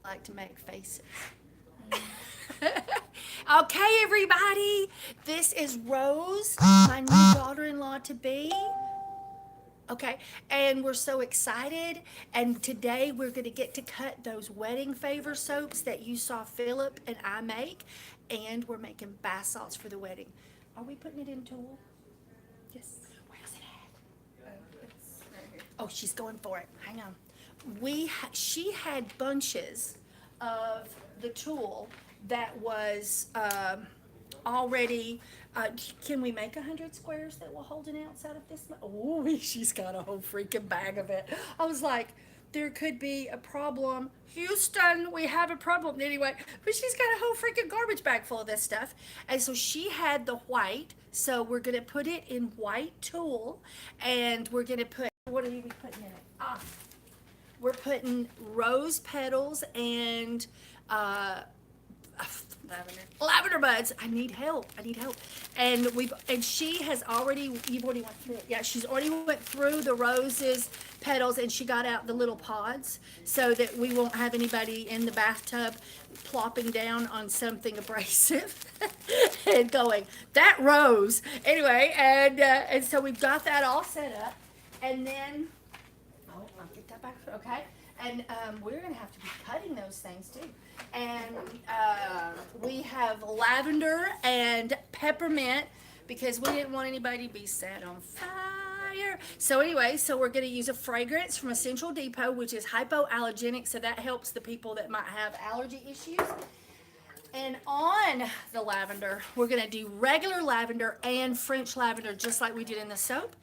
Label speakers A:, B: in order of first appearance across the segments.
A: like to make faces. Okay, everybody, this is Rose, my new daughter-in-law to be. Okay, and we're so excited. And today we're going to get to cut those wedding favor soaps that you saw Phillip and I make. And we're making bath salts for the wedding. Are we putting it in Tool? Yes. Where's it at?
B: It's right here.
A: Oh, she's going for it. Hang on. She had bunches of the Tool that was already. Can we make 100 squares that will hold an ounce out of this? Oh, she's got a whole freaking bag of it. I was like, there could be a problem. Houston, we have a problem. Anyway, but she's got a whole freaking garbage bag full of this stuff. And so she had the white. So we're going to put it in white Tool. And we're going to put, what are we putting in it? We're putting rose petals and lavender buds. I need help. And she has already, you've already went through it. Yeah, she's already went through the roses, petals, and she got out the little pods so that we won't have anybody in the bathtub plopping down on something abrasive and going, that rose. Anyway, and so we've got that all set up. And then, oh, I'll get that back, okay? And we're gonna have to be cutting those things too. And we have lavender and peppermint because we didn't want anybody to be set on fire. So anyway, so we're gonna use a fragrance from Essential Depot, which is hypoallergenic, so that helps the people that might have allergy issues. And on the lavender, we're gonna do regular lavender and French lavender, just like we did in the soap.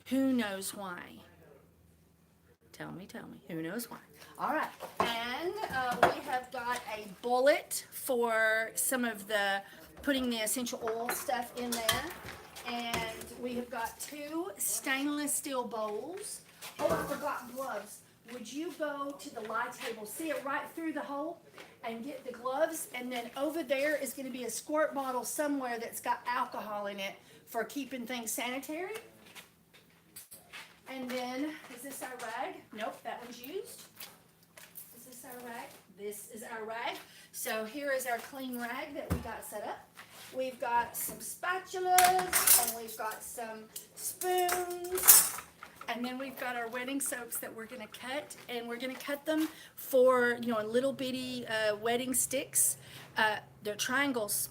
A: Who knows why? Tell me. Who knows why? All right. And we have got a bullet for some of the putting the essential oil stuff in there. And we have got 2 stainless steel bowls. Oh, I forgot gloves. Would you go to the light table, see it right through the hole, and get the gloves? And then over there is going to be a squirt bottle somewhere that's got alcohol in it for keeping things sanitary. And then, is this our rag? Nope, that one's used. Is this our rag? This is our rag. So here is our clean rag that we got set up. We've got some spatulas, and we've got some spoons. And then we've got our wedding soaps that we're gonna cut, and we're gonna cut them for, in little bitty wedding sticks. They're triangles.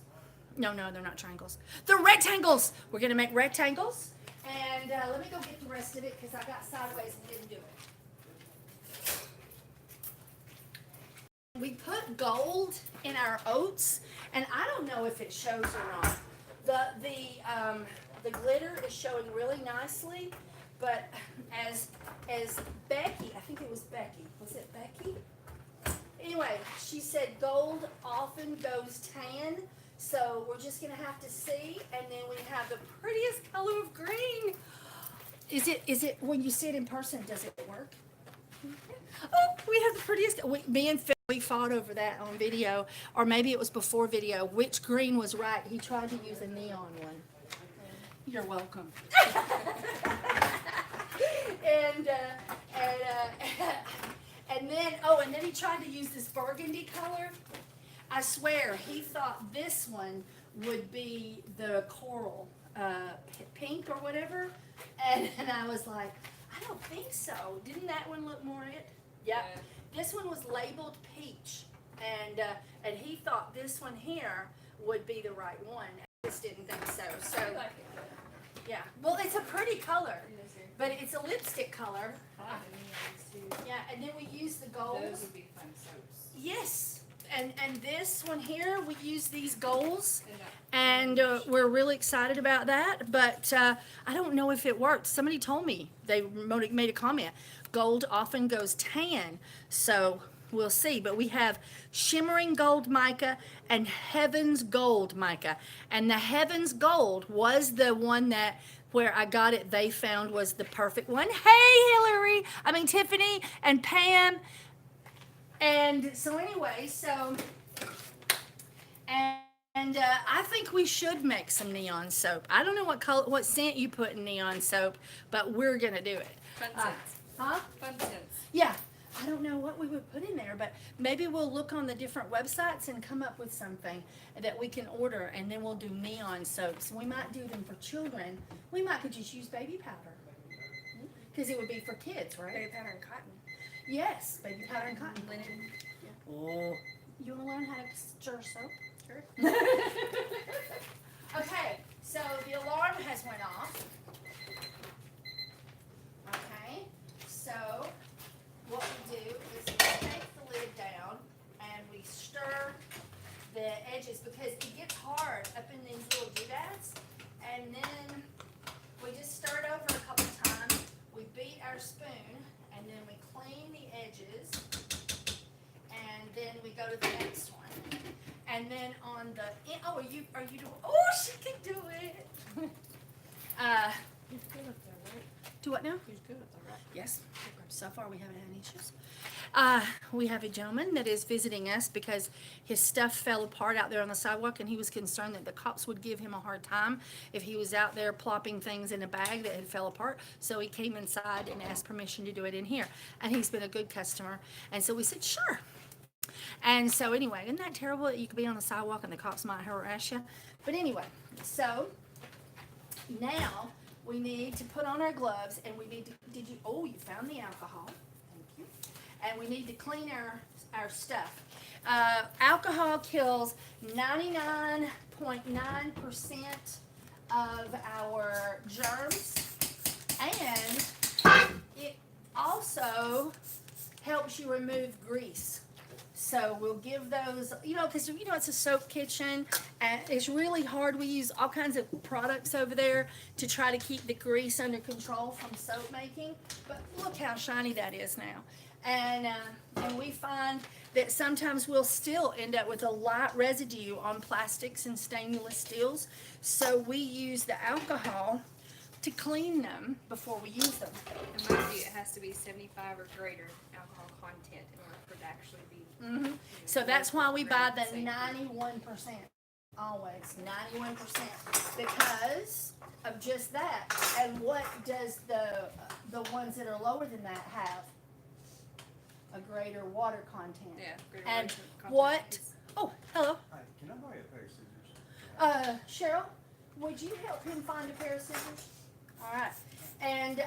A: No, they're not triangles. They're rectangles. We're gonna make rectangles. And let me go get the rest of it because I got sideways and didn't do it. We put gold in our oats, and I don't know if it shows or not. The glitter is showing really nicely, but as Becky, I think it was Becky. Was it Becky? Anyway, she said gold often goes tan. So we're just gonna have to see, and then we have the prettiest color of green. Is it when you see it in person, does it work? Oh, we have the prettiest. Me and Phil, we fought over that on video, or maybe it was before video. Which green was right? He tried to use a neon one. You're welcome. and then he tried to use this burgundy color. I swear, he thought this one would be the coral pink or whatever, and I was like, I don't think so. Didn't that one look more it? Yep. Yeah. This one was labeled peach, and he thought this one here would be the right one. I just didn't think so. So,
B: I like it,
A: yeah. Well, it's a pretty color, but it's a lipstick color. Yeah, and then we use the gold.
B: Those would be fun soaps.
A: Yes. And this one here, we use these golds, and we're really excited about that, but I don't know if it worked. Somebody told me, they made a comment, gold often goes tan, so we'll see. But we have shimmering gold mica and heaven's gold mica, and the heaven's gold was the one that where I got it, they found was the perfect one. Hey, Tiffany and Pam. And so anyway, I think we should make some neon soap. I don't know what scent you put in neon soap, but we're gonna do it.
B: Fun scents.
A: Huh?
B: Fun scents.
A: Yeah. I don't know what we would put in there, but maybe we'll look on the different websites and come up with something that we can order, and then we'll do neon soaps. We might do them for children. We might could just use baby powder. Because it would be for kids, right?
B: Baby powder and cotton.
A: Yes, baby powder and cotton.
B: Linen.
A: Oh. You want to learn how to stir soap?
B: Sure.
A: Okay, so the alarm has went off. Okay, so what we do is we take the lid down and we stir the edges because it gets hard up in these little doodads. And then we just stir it over a couple times. We beat our spoon and then we clean the edges. And then we go to the next one. And then on the, are you doing, oh, she can do it.
B: He's good with that, right?
A: Do what now?
B: He's good with that, right?
A: Yes. So far, we haven't had any issues. We have a gentleman that is visiting us because his stuff fell apart out there on the sidewalk, and he was concerned that the cops would give him a hard time if he was out there plopping things in a bag that had fell apart. So he came inside and asked permission to do it in here. And he's been a good customer. And so we said, sure. And so anyway, isn't that terrible that you could be on the sidewalk and the cops might harass you? But anyway, so now we need to put on our gloves, and we need to, you found the alcohol. Thank you. And we need to clean our stuff. Alcohol kills 99.9% of our germs, and it also helps you remove grease. So we'll give those, because, it's a soap kitchen, and it's really hard. We use all kinds of products over there to try to keep the grease under control from soap making. But look how shiny that is now. And we find that sometimes we'll still end up with a light residue on plastics and stainless steels. So we use the alcohol to clean them before we use them.
B: And mind you, it has to be 75 or greater alcohol content in order for it to actually be.
A: Mm-hmm. So that's why we buy the 91%. Always 91% because of just that. And what does the ones that are lower than that have? A greater water content.
B: Yeah. Greater
A: And
B: content
A: what?
B: is-
A: Oh, hello.
C: Hi, can I borrow a pair of scissors?
A: Cheryl, would you help him find a pair of scissors? All right. And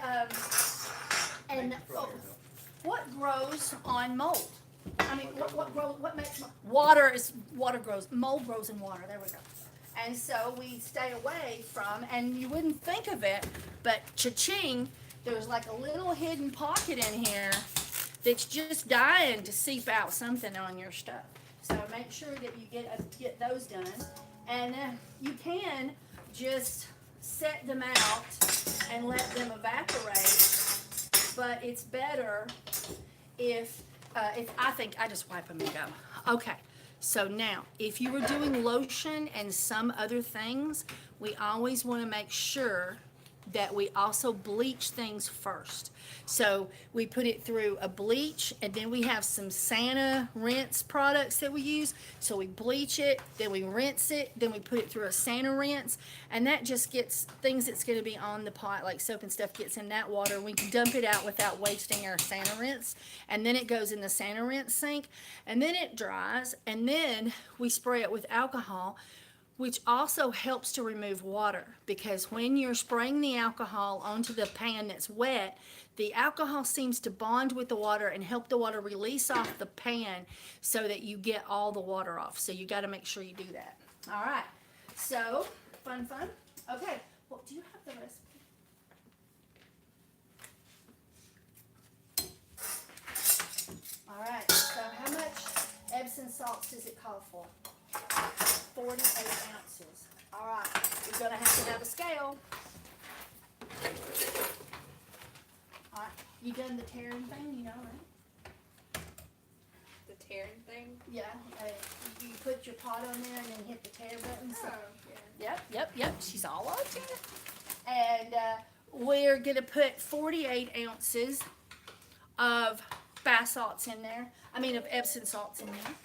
C: Thank you for all your help.
A: what grows on mold? I mean, what makes water grows, mold grows in water. There we go. And so we stay away from, and you wouldn't think of it, but cha-ching, there's like a little hidden pocket in here that's just dying to seep out something on your stuff. So make sure that you get those done, and you can just set them out and let them evaporate. But it's better if I think I just wipe them and go. Okay, so now if you were doing lotion and some other things, we always want to make sure that we also bleach things first. So we put it through a bleach, and then we have some Santa rinse products that we use. So we bleach it, then we rinse it, then we put it through a Santa rinse, and that just gets things that's going to be on the pot, like soap and stuff, gets in that water. We can dump it out without wasting our Santa rinse, and then it goes in the Santa rinse sink, and then it dries, and then we spray it with alcohol, which also helps to remove water, because when you're spraying the alcohol onto the pan that's wet, the alcohol seems to bond with the water and help the water release off the pan so that you get all the water off. So you got to make sure you do that. All right. So, fun. Okay. Well, do you have the recipe? All right. So how much Epsom salts does it call for? 48 ounces. All right, you're gonna have a scale. All right, you done the tearing thing, right?
B: The tearing thing?
A: Yeah, you put your pot on there and then hit the tear button. So.
B: yeah.
A: Yep, she's all on to it. And we're gonna put 48 ounces of bath salts in there. I mean, of Epsom salts in there.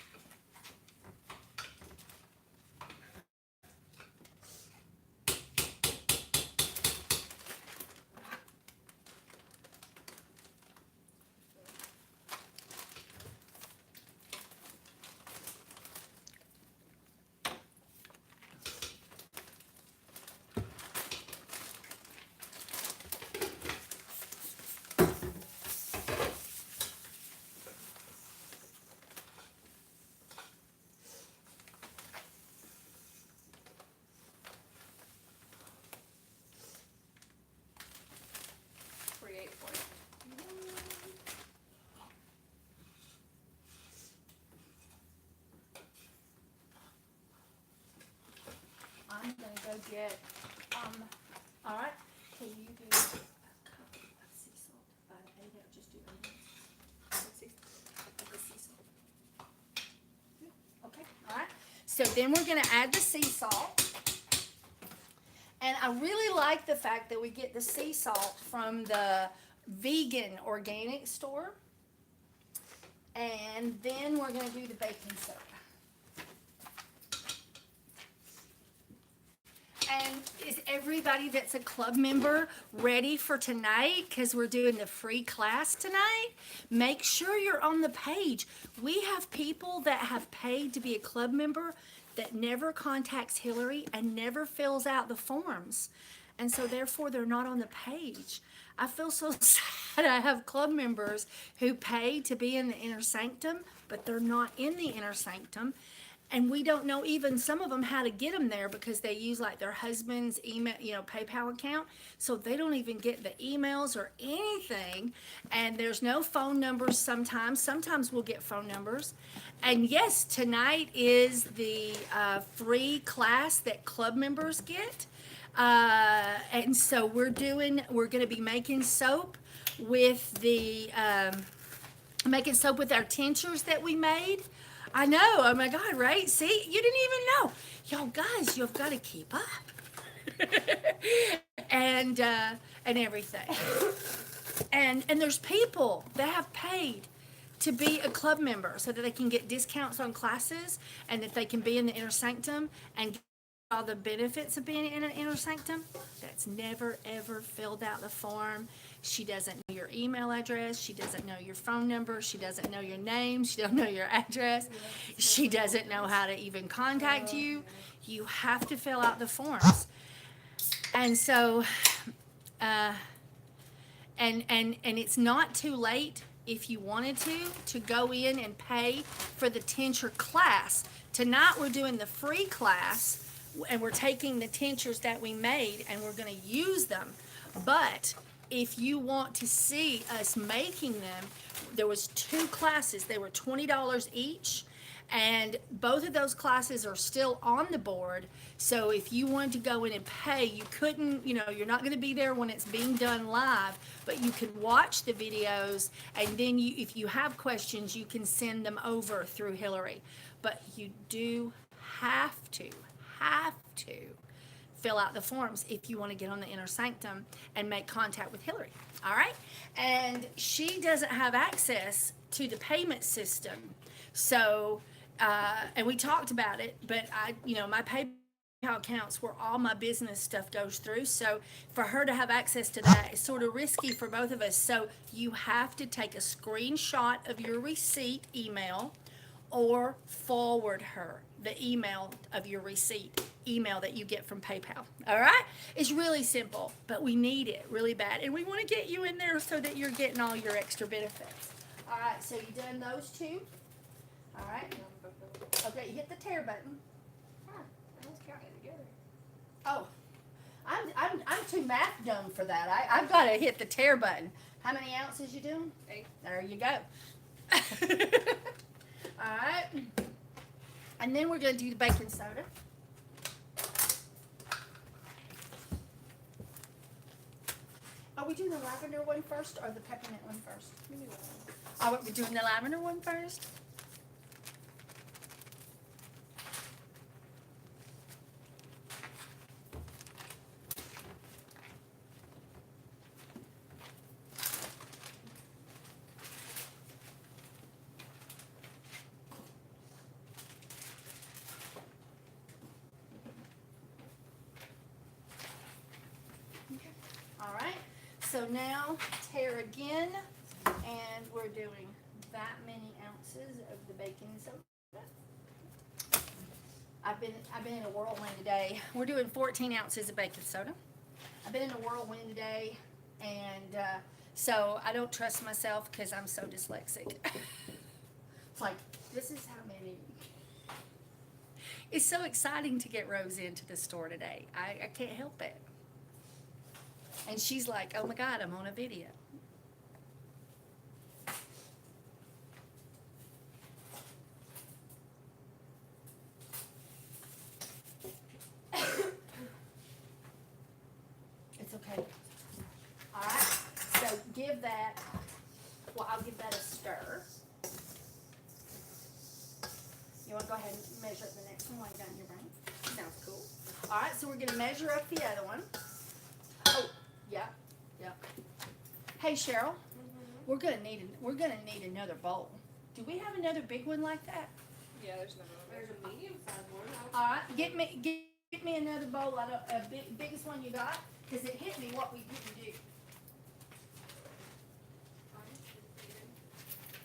A: get, all right, can you do a cup of sea salt? Just do it. The sea salt. Okay, all right. So then we're gonna add the sea salt. And I really like the fact that we get the sea salt from the vegan organic store. And then we're going to do the baking soda. And is everybody that's a club member ready for tonight? Because we're doing the free class tonight. Make sure you're on the page. We have people that have paid to be a club member that never contacts Hillary and never fills out the forms. And so therefore they're not on the page. I feel so sad. I have club members who pay to be in the inner sanctum, but they're not in the inner sanctum. And we don't know even some of them how to get them there because they use like their husband's email, PayPal account. So they don't even get the emails or anything. And there's no phone numbers sometimes. Sometimes we'll get phone numbers. And yes, tonight is the free class that club members get. And so we're going to be making soap with making soap with our tinctures that we made. I know. Oh my God, right? See, you didn't even know. Y'all guys, you've got to keep up. and everything. And there's people that have paid to be a club member so that they can get discounts on classes and that they can be in the inner sanctum and get all the benefits of being in an inner sanctum. That's never ever filled out the form. She doesn't know your email address. She doesn't know your phone number. She doesn't know your name. She doesn't know your address. She doesn't know how to even contact you. You have to fill out the forms. And so, and it's not too late if you wanted to go in and pay for the tincture class. Tonight we're doing the free class and we're taking the tinctures that we made and we're going to use them. But if you want to see us making them, there was 2 classes. They were $20 each, and both of those classes are still on the board. So if you wanted to go in and pay, you couldn't, you're not going to be there when it's being done live, but you can watch the videos, and then if you have questions, you can send them over through Hillary. But you do have to fill out the forms if you want to get on the inner sanctum and make contact with Hillary. All right? And she doesn't have access to the payment system. So, and we talked about it, but my PayPal accounts where all my business stuff goes through. So for her to have access to that is sort of risky for both of us. So you have to take a screenshot of your receipt email or forward her the email of your receipt email that you get from PayPal. All right? It's really simple, but we need it really bad. And we want to get you in there so that you're getting all your extra benefits. All right, so you done those 2? All right. Okay, you hit the tear button.
B: I was counting it together.
A: Oh, I'm too math dumb for that. I've got to hit the tear button. How many ounces you doing?
B: 8.
A: There you go. All right. And then we're going to do the baking soda. Are we doing the lavender one first or the peppermint one first? Are we doing the lavender one first? All right, so now tear again, and we're doing that many ounces of the baking soda. I've been in a whirlwind today. We're doing 14 ounces of baking soda. I've been in a whirlwind today, and so I don't trust myself because I'm so dyslexic. It's like, this is how many. It's so exciting to get Rose into the store today. I can't help it. And she's like, oh my God, I'm on a video. give that, well, I'll give that a stir. You wanna go ahead and measure up the next one while you got in your brain?
B: Sounds cool.
A: All right, so we're gonna measure up the other one. Oh, yeah, yeah. Hey Cheryl, we're gonna need another bowl. Do we have another big one like that?
B: Yeah, there's another one.
D: There's a medium sized one.
A: All right, get me another bowl. I don't biggest one you got, because it hit me what we didn't do.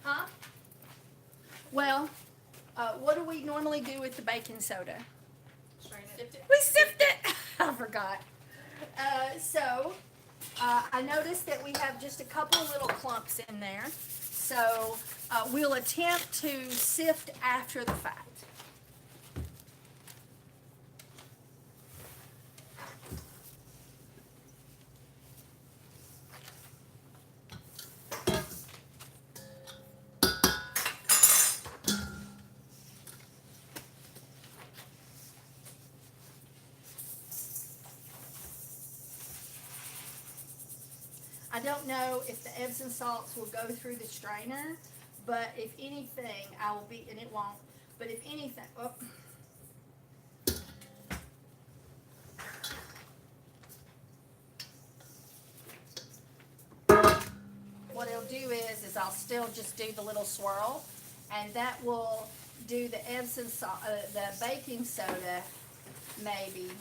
A: Huh? Well, what do we normally do with the baking soda?
B: Strain it.
D: Sift it.
A: We sift it. I forgot. I noticed that we have just a couple little clumps in there. So we'll attempt to sift after the fact. I don't know if the Epsom salts will go through the strainer, but if anything, I will be, and it won't, but if anything, oh. What it'll do is I'll still just do the little swirl, and that will do the Epsom salt, the baking soda, maybe.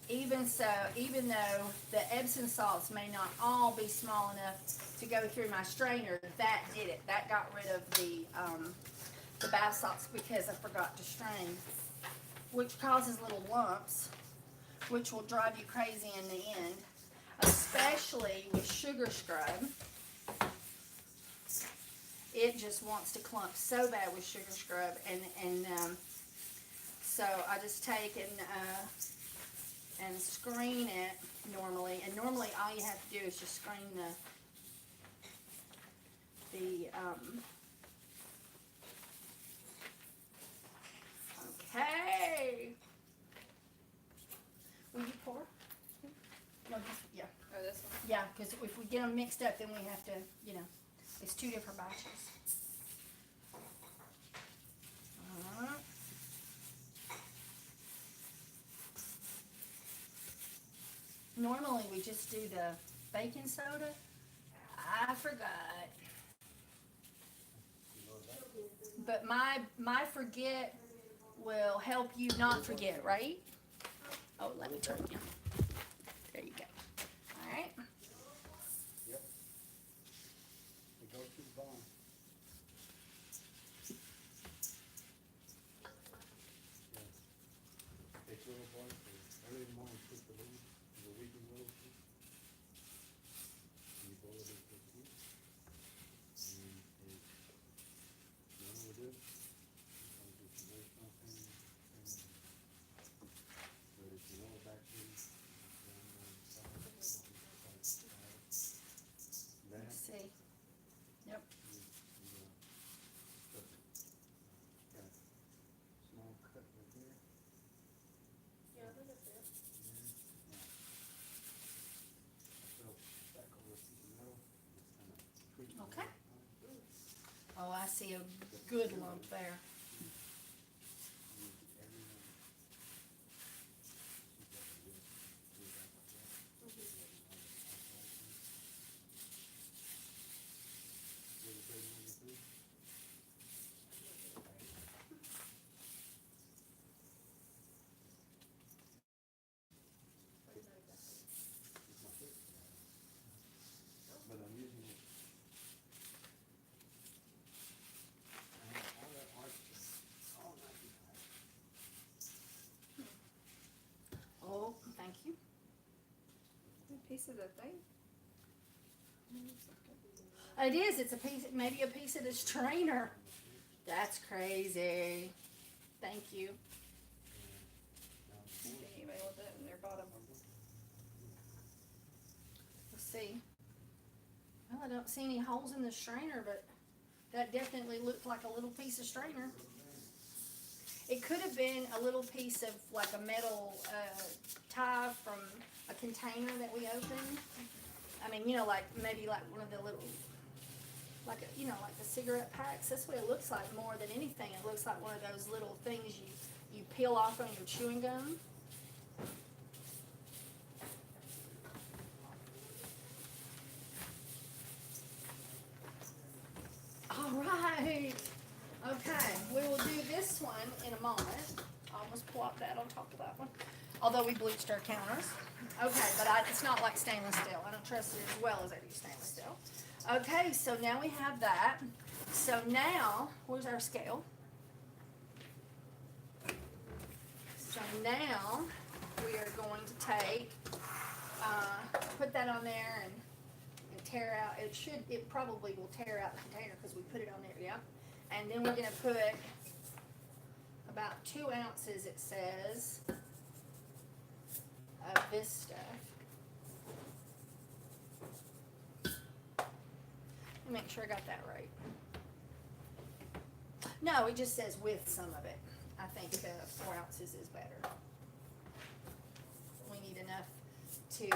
A: Even so, even though the Epsom salts may not all be small enough to go through my strainer, that did it. That got rid of the bath salts because I forgot to strain, which causes little lumps, which will drive you crazy in the end, especially with sugar scrub. It just wants to clump so bad with sugar scrub, and so I just take and screen it normally, and normally all you have to do is just screen okay. Will you pour? No, just, yeah.
B: Oh, this one.
A: Yeah, because if we get them mixed up, then we have to, it's two different batches. Alright. Normally we just do the baking soda. I forgot. But my forget will help you not forget, right? Oh, let me turn it down. There you go. Alright.
C: Yep. It goes to the bone. Take little boys, early in the morning, cook the leaves, the weekend little soup. And you boil it into a soup. And you know what we do? We're gonna do some very small things. But if you know back to
A: Let's see. Yep.
C: small cut right there.
D: Yeah, I think that's it.
A: Okay. Oh, I see a good lump there.
C: But I'm using it. All that art stuff, all night behind.
A: Oh, thank you.
B: A piece of the thing.
A: It is. It's a piece, maybe a piece of the strainer. That's crazy. Thank you.
B: See anybody with it in their bottom.
A: Let's see. Well, I don't see any holes in the strainer, but that definitely looked like a little piece of strainer. It could have been a little piece of like a metal tie from a container that we opened. I mean, you know, like maybe like one of the little, like you know, like the cigarette packs. That's what it looks like more than anything. It looks like one of those little things you peel off on your chewing gum. All right. Okay, we will do this one in a moment. I almost plopped that on top of that one. Although we bleached our counters. Okay, but it's not like stainless steel. I don't trust it as well as I do stainless steel. Okay, so now we have that. So now, where's our scale? So now we are going to take, put that on there and tear out. It probably will tear out the container because we put it on there, yeah. And then we're gonna put about 2 ounces, it says, of this stuff. Let me make sure I got that right. No, it just says with some of it. I think 4 ounces is better. We need enough to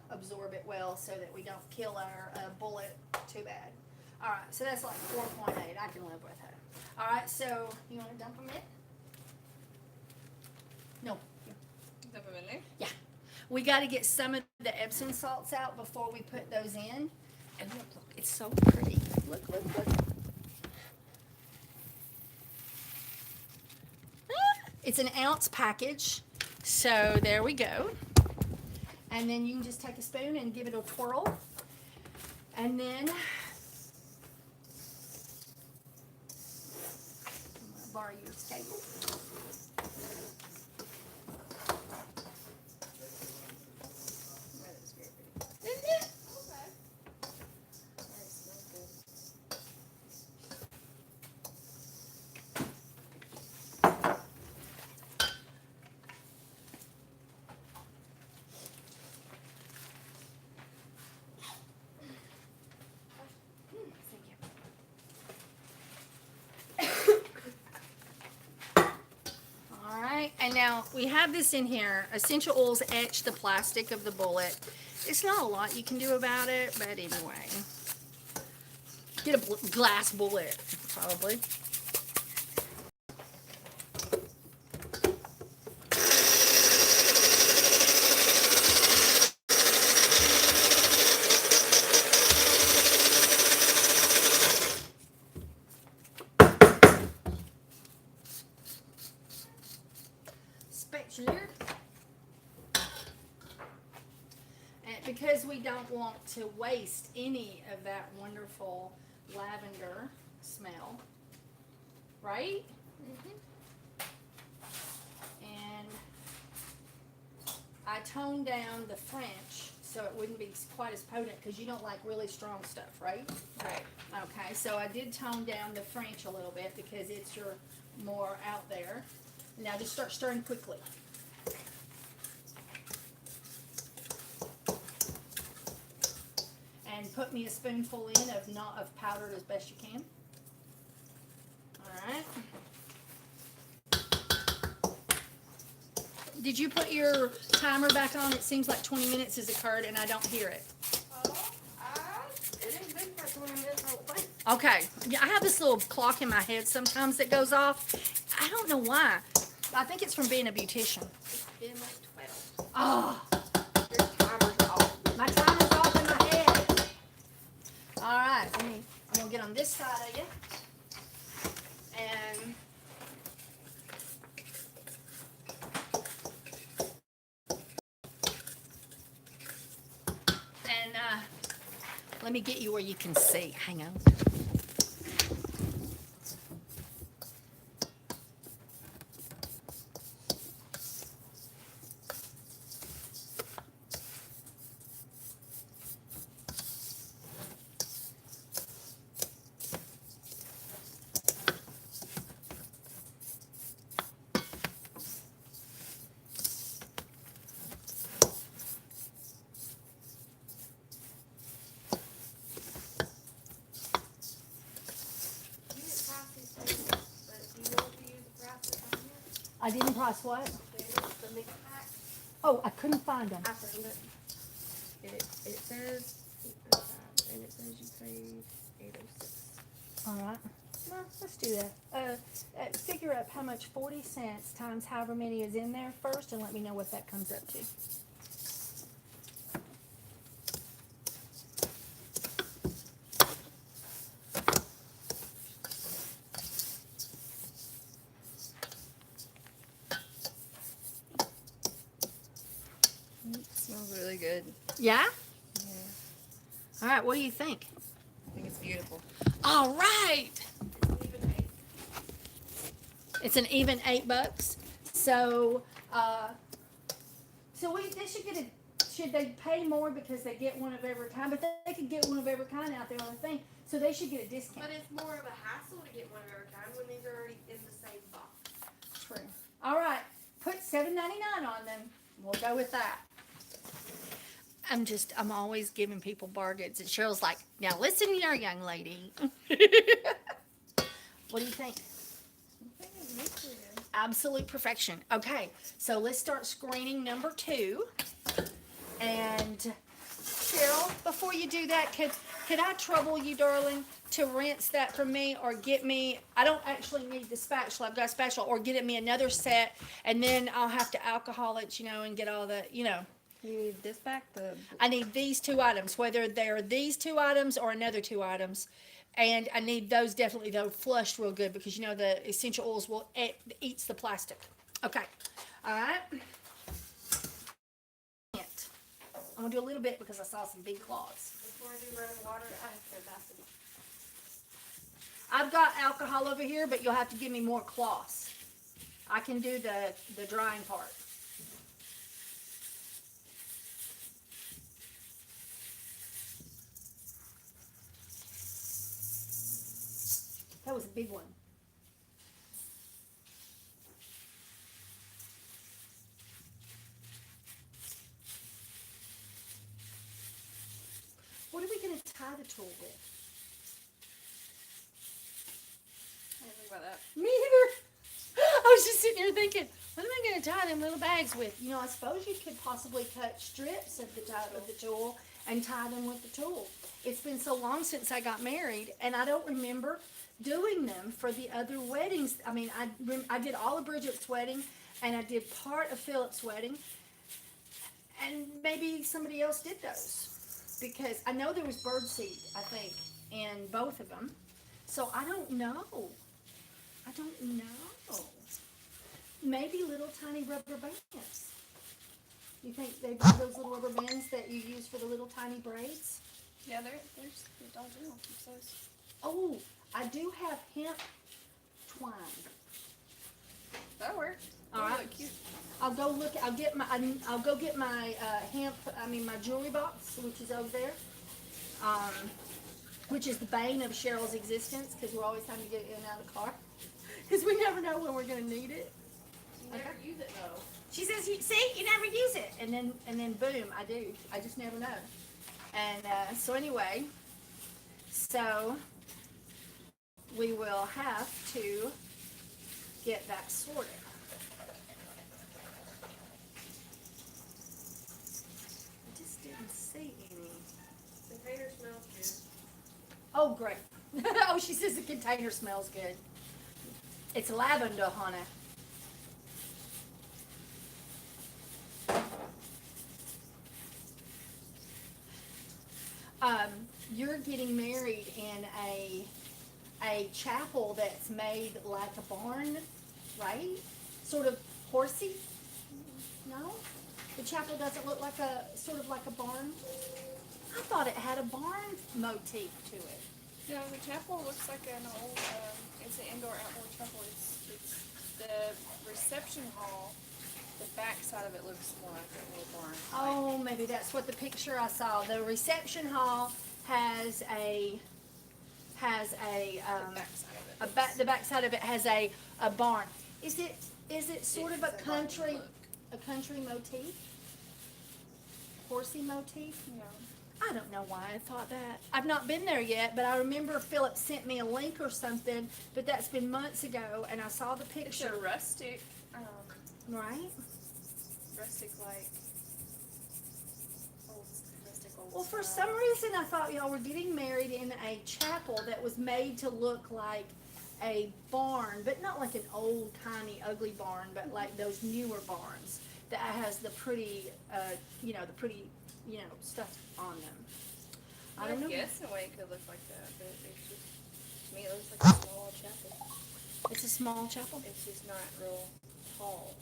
A: absorb it well so that we don't kill our bullet too bad. All right, so that's like 4.8. I can live with it. All right, so you want to dump them in? No.
B: Dump them in there?
A: Yeah. We got to get some of the Epsom salts out before we put those in. And look, it's so pretty. Look. It's an ounce package. So there we go. And then you can just take a spoon and give it a twirl. And then, I'm going to borrow your table. Isn't it?
D: Okay.
B: That smells good.
A: All right, and now we have this in here. Essential oils etch the plastic of the bullet. It's not a lot you can do about it, but anyway. Get a glass bullet, probably. Spatula. And because we don't want to waste any of that wonderful lavender smell, right? And I toned down the French so it wouldn't be quite as potent because you don't like really strong stuff, right?
B: Right.
A: Okay, so I did tone down the French a little bit because it's your more out there. Now just start stirring quickly. And put me a spoonful in of powdered as best you can. All right. Did you put your timer back on? It seems like 20 minutes has occurred and I don't hear it.
D: It ain't been for 20 minutes, I don't think.
A: Okay. Yeah, I have this little clock in my head sometimes that goes off. I don't know why. I think it's from being a beautician.
D: It's been like 12.
A: Oh,
D: Your timer's off.
A: my timer's off in my head. All right. I'm going to get on this side of you. And let me get you where you can see. Hang on.
D: You didn't price these things, but do you want to use the prices on here?
A: I didn't price what?
D: The mix pack.
A: Oh, I couldn't find them.
D: I found it. It says it says you paid 806.
A: All right. Well, let's do that. Figure up how much 40 cents times however many is in there first, and let me know what that comes up to.
B: It smells really good.
A: Yeah.
B: Yeah.
A: All right. What do you think?
B: I think it's beautiful.
A: All right.
D: Even 8.
A: It's an even $8. So, they should get a. Should they pay more because they get one of every kind? But they could get one of every kind out there on the thing, so they should get a discount.
D: But it's more of a hassle to get one of every kind when these are already in the same box.
A: True. All right. Put $7.99 on them. We'll go with that. I'm always giving people bargains, and Cheryl's like, now listen here, young lady. What do you think?
D: I think it looks really good.
A: Absolute perfection. Okay, so let's start screening number 2. And Cheryl, before you do that, could I trouble you, darling, to rinse that for me, or get me, I don't actually need the spatula, I've got a spatula, or get me another set, and then I'll have to alcohol it, and get all the,
B: You need this back?
A: I need these 2 items, whether they're these 2 items or another 2 items. And I need those definitely, though, flushed real good, because the essential oils will eats the plastic. Okay. All right. I'm going to do a little bit because I saw some big claws.
D: Before I do running water, I have to go bathroom.
A: I've got alcohol over here, but you'll have to give me more cloths. I can do the drying part. That was a big one. What are we going to tie the tool with?
B: I didn't think about that.
A: Me either. I was just sitting here thinking, what am I going to tie them little bags with? I suppose you could possibly cut strips of the tool and tie them with the tool. It's been so long since I got married, and I don't remember doing them for the other weddings. I mean, I did all of Bridget's wedding, and I did part of Phillip's wedding, and maybe somebody else did those. Because I know there was birdseed, I think, in both of them. So I don't know. Maybe little tiny rubber bands. You think they've got those little rubber bands that you use for the little tiny braids?
B: Yeah, there's Dollar General keeps those.
A: Oh, I do have hemp twine.
B: That works.
A: All right.
B: Look cute.
A: I'll go look. I'll go get my my jewelry box, which is over there. Which is the bane of Cheryl's existence, because we're always having to get in and out of the car, because we never know when we're going to need it.
D: You never use it though.
A: She says, "See, you never use it," and then boom, I do. I just never know. And so anyway, we will have to get that sorted. I just didn't see any.
D: The container smells good.
A: Oh, great. Oh, she says the container smells good. It's lavender, honey. You're getting married in a chapel that's made like a barn, right? Sort of horsey? No? The chapel doesn't look like sort of like a barn? I thought it had a barn motif to it.
B: No, the chapel looks like an old, it's an indoor-outdoor chapel. It's the reception hall. The back side of it looks more like a little barn.
A: Oh, maybe that's what the picture I saw. The reception hall has a
B: The back side of it.
A: the back side of it has a barn. Is it sort of a
B: It's a barn
A: country
B: look.
A: motif? Horsey motif?
B: Yeah.
A: I don't know why I thought that. I've not been there yet, but I remember Phillip sent me a link or something, but that's been months ago, and I saw the
B: It's
A: picture.
B: a rustic,
A: Right?
B: rustic like old
A: Well, for some reason, I thought y'all were getting married in a chapel that was made to look like a barn, but not like an old, tiny, ugly barn, but like those newer barns that has the pretty, the pretty, stuff on them. I don't know.
B: I guess in a way it could look like that, but it's just, to me, it looks like a small chapel.
A: It's a small chapel.
B: It's just not real tall.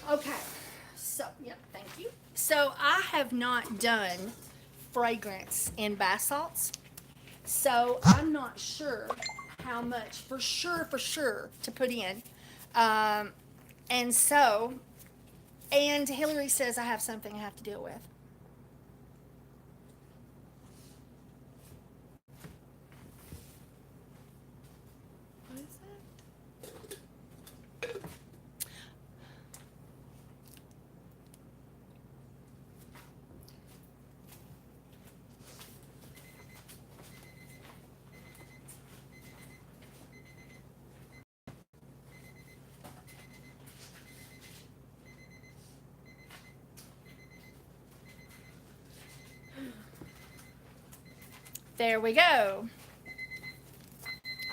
A: Okay. So, yep, thank you. So, I have not done fragrance in bath salts. So, I'm not sure how much for sure to put in. Um, and so, and Hillary says I have something I have to deal with. What is that? There we go.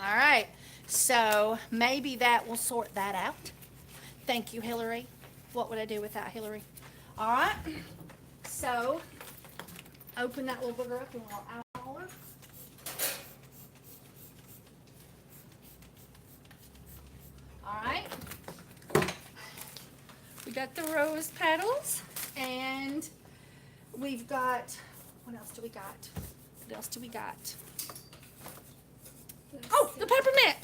A: All right. So maybe that will sort that out. Thank you, Hillary. What would I do without Hillary? All right. So open that little booger up in a little alcohol. All right. We got the rose petals, and we've got, what else do we got? What else do we got? Oh, the peppermint.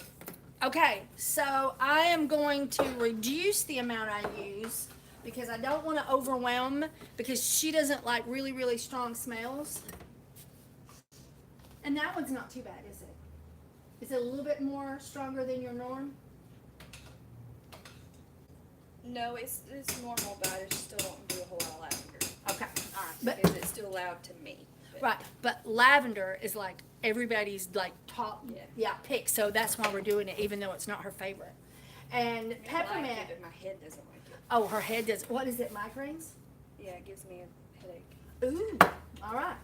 A: Okay, so I am going to reduce the amount I use because I don't want to overwhelm, because she doesn't like really, really strong smells. And that one's not too bad, is it? Is it a little bit more stronger than your norm?
B: No, it's normal, but I just still don't do a whole lot of lavender.
A: Okay, all right. But
B: Because it's still loud to me. But
A: right, but lavender is like everybody's like top,
B: Yeah.
A: pick. So that's why we're doing it, even though it's not her favorite. And
B: I
A: peppermint.
B: like it, but my head doesn't like it.
A: Oh, her head does. What is it? Migraines?
B: Yeah, it gives me a headache.
A: Ooh. All right.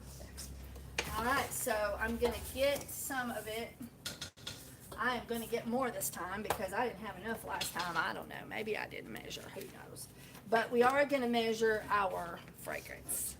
A: All right. So I'm gonna get some of it. I am gonna get more this time because I didn't have enough last time. I don't know. Maybe I didn't measure. Who knows? But we are gonna measure our fragrance.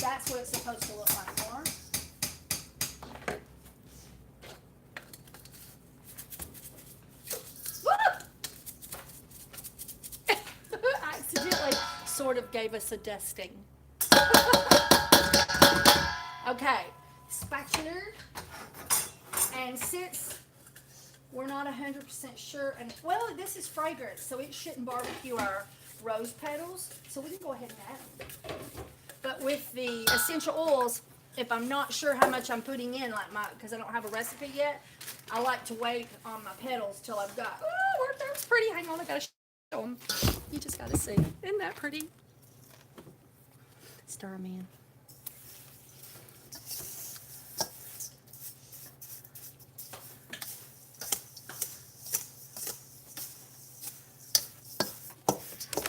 A: That's what it's supposed to look like more. I accidentally sort of gave us a dusting. Okay, spatula. And since we're not 100% sure, and well, this is fragrance, so it shouldn't barbecue our rose petals, so we can go ahead and add them. But with the essential oils, if I'm not sure how much I'm putting in, because I don't have a recipe yet, I like to wait on my petals till I've got, oh, aren't those pretty? Hang on, I gotta show them. You just gotta see. Isn't that pretty? Stir them in.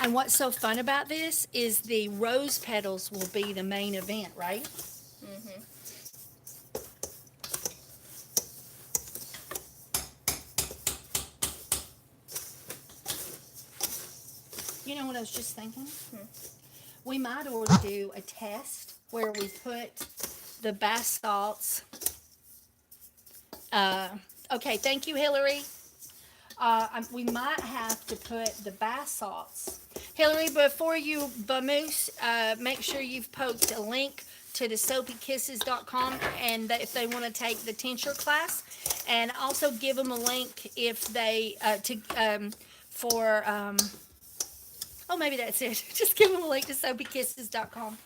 A: And what's so fun about this is the rose petals will be the main event, right?
B: Mm-hmm.
A: You know what I was just thinking? We might ought to do a test where we put the bath salts. Okay, thank you, Hillary. We might have to put the bath salts. Hillary, before you vamoose, make sure you've poked a link to the soapykisses.com and if they want to take the tincture class, and also give them a link if they for oh, maybe that's it. Just give them a link to soapykisses.com.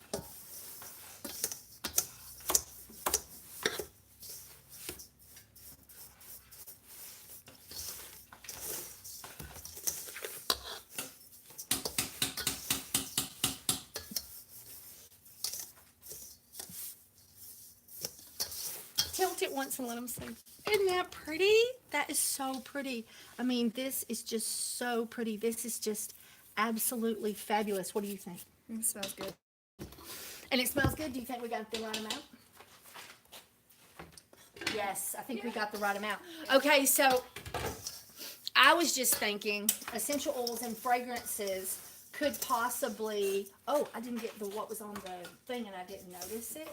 A: Tilt it once and let them see. Isn't that pretty? That is so pretty. I mean, this is just so pretty. This is just absolutely fabulous. What do you think?
B: It smells good.
A: And it smells good. Do you think we got the right amount? Yes, I think we got the right amount. Okay, so I was just thinking essential oils and fragrances could possibly, oh, I didn't get what was on the thing and I didn't notice it.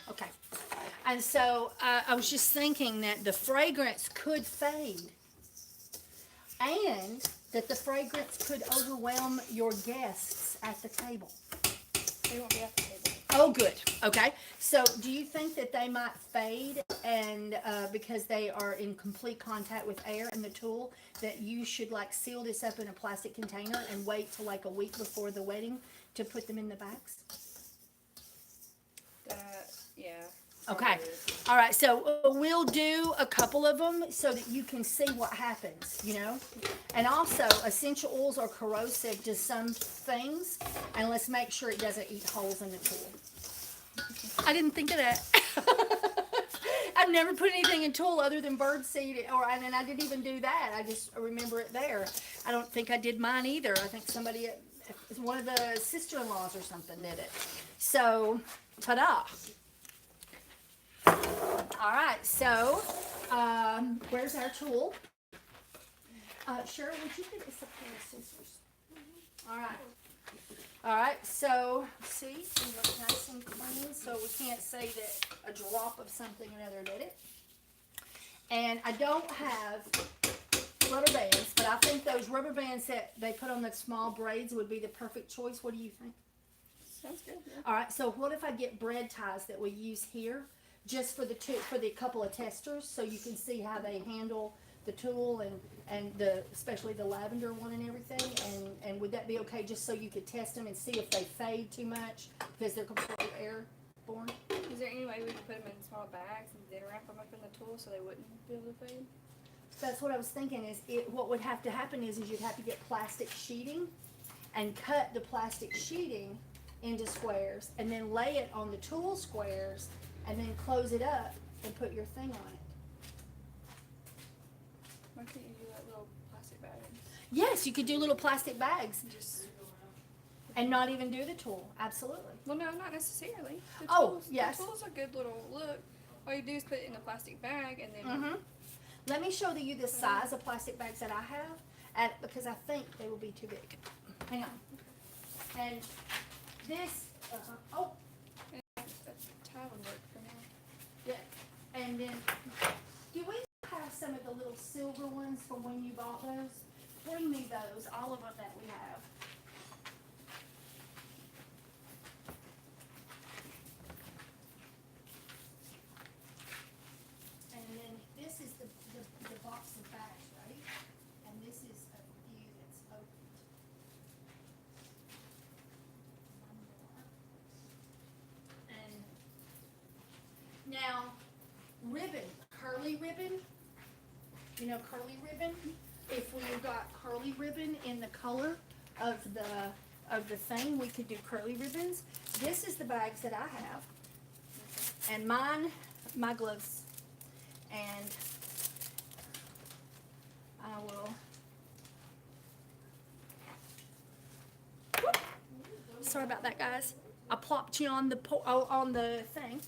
A: Okay. And so I was just thinking that the fragrance could fade and that the fragrance could overwhelm your guests at the table.
B: They won't be at the table.
A: Oh, good. Okay. So do you think that they might fade and because they are in complete contact with air and the tool, that you should like seal this up in a plastic container and wait till like a week before the wedding to put them in the bags?
B: Yeah.
A: Okay. All right. So we'll do a couple of them so that you can see what happens, you know. And also, essential oils are corrosive to some things, and let's make sure it doesn't eat holes in the tool. I didn't think of that. I've never put anything in tool other than birdseed, and I didn't even do that. I just remember it there. I don't think I did mine either. I think somebody, one of the sister-in-laws or something did it. So, ta-da. All right, so where's our tool? Cheryl, would you pick us a pair of scissors? All right. All right, so see, we look nice and clean, so we can't say that a drop of something or another did it. And I don't have rubber bands, but I think those rubber bands that they put on the small braids would be the perfect choice. What do you think?
B: Sounds good. Yeah.
A: All right, so what if I get bread ties that we use here? Just for the couple of testers, so you can see how they handle the tool and especially the lavender one and everything. And would that be okay, just so you could test them and see if they fade too much because they're completely airborne?
B: Is there any way we could put them in small bags and then wrap them up in the tool so they wouldn't be able to fade?
A: That's what I was thinking. What would have to happen is you'd have to get plastic sheeting and cut the plastic sheeting into squares and then lay it on the tool squares. And then close it up and put your thing on it.
B: Why can't you do that little plastic bag?
A: Yes, you could do little plastic bags
B: Just.
A: and not even do the tool. Absolutely.
B: Well, no, not necessarily. The
A: Oh,
B: tools,
A: yes.
B: The tool's a good little look. All you do is put it in a plastic bag and then.
A: Mm-hmm. Let me show you the size of plastic bags that I have, because I think they will be too big. Hang on. And this, oh.
B: That would work for now.
A: Yeah, and then, do we have some of the little silver ones from when you bought those? Bring me those, all of them that we have. And then this is the box of bags, right? And this is a few that's opened. One more. And now, ribbon, curly ribbon, you know curly ribbon? If we got curly ribbon in the color of the thing, we could do curly ribbons. This is the bags that I have. And my gloves. And I will, whoop. Sorry about that, guys. I plopped you on the thing.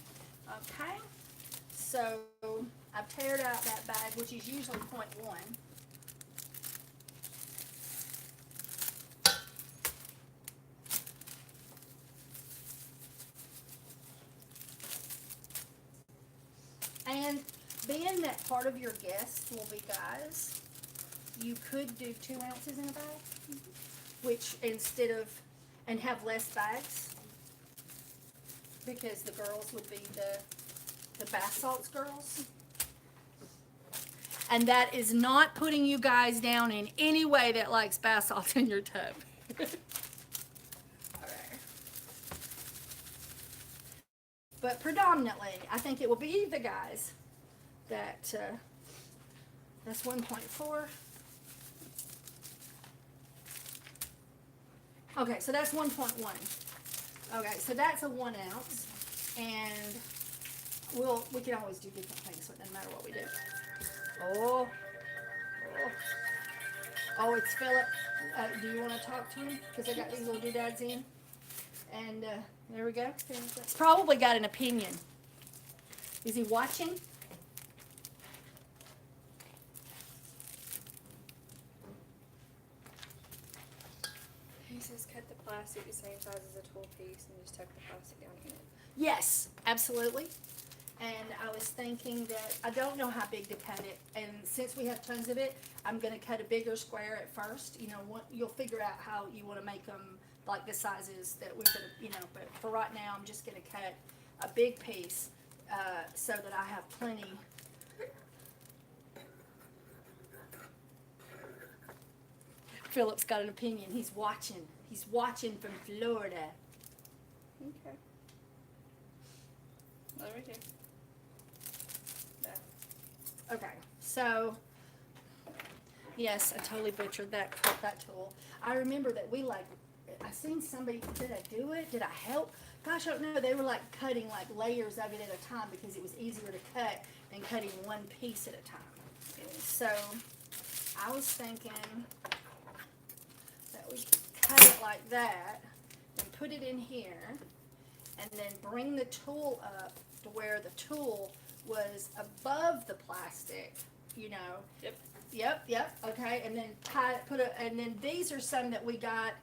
A: Okay, so I've paired out that bag, which is usually 0.1. being that part of your guest will be guys, you could do 2 ounces in a bag, which instead of, and have less bags, because the girls would be the bath salts girls. And that is not putting you guys down in any way that likes bath salts in your tub. Alright. But predominantly, I think it will be the guys that, that's 1.4. Okay, so that's 1.1. Okay, so that's a 1 ounce, and we can always do different things, so it doesn't matter what we do. Oh, it's Phillip. Do you want to talk to him? Because I got these little doodads in, and there we go. He's probably got an opinion. Is he watching?
B: He says cut the plastic the same size as a tool piece and just tuck the plastic down in it.
A: Yes, absolutely. And I was thinking that I don't know how big to cut it, and since we have tons of it, I'm going to cut a bigger square at first. You know, you'll figure out how you want to make them like the sizes that we're going to, you know. But for right now, I'm just going to cut a big piece so that I have plenty. Philip's got an opinion. He's watching. He's watching from Florida.
B: Okay. Well, right here. There.
A: Okay, so yes, I totally butchered that tool. I remember that I seen somebody, did I do it? Did I help? Gosh, I don't know. They were like cutting like layers of it at a time because it was easier to cut than cutting one piece at a time. So I was thinking that we cut it like that and put it in here and then bring the tool up to where the tool was above the plastic, you know. Yep. Okay, and then and then these are some that we got,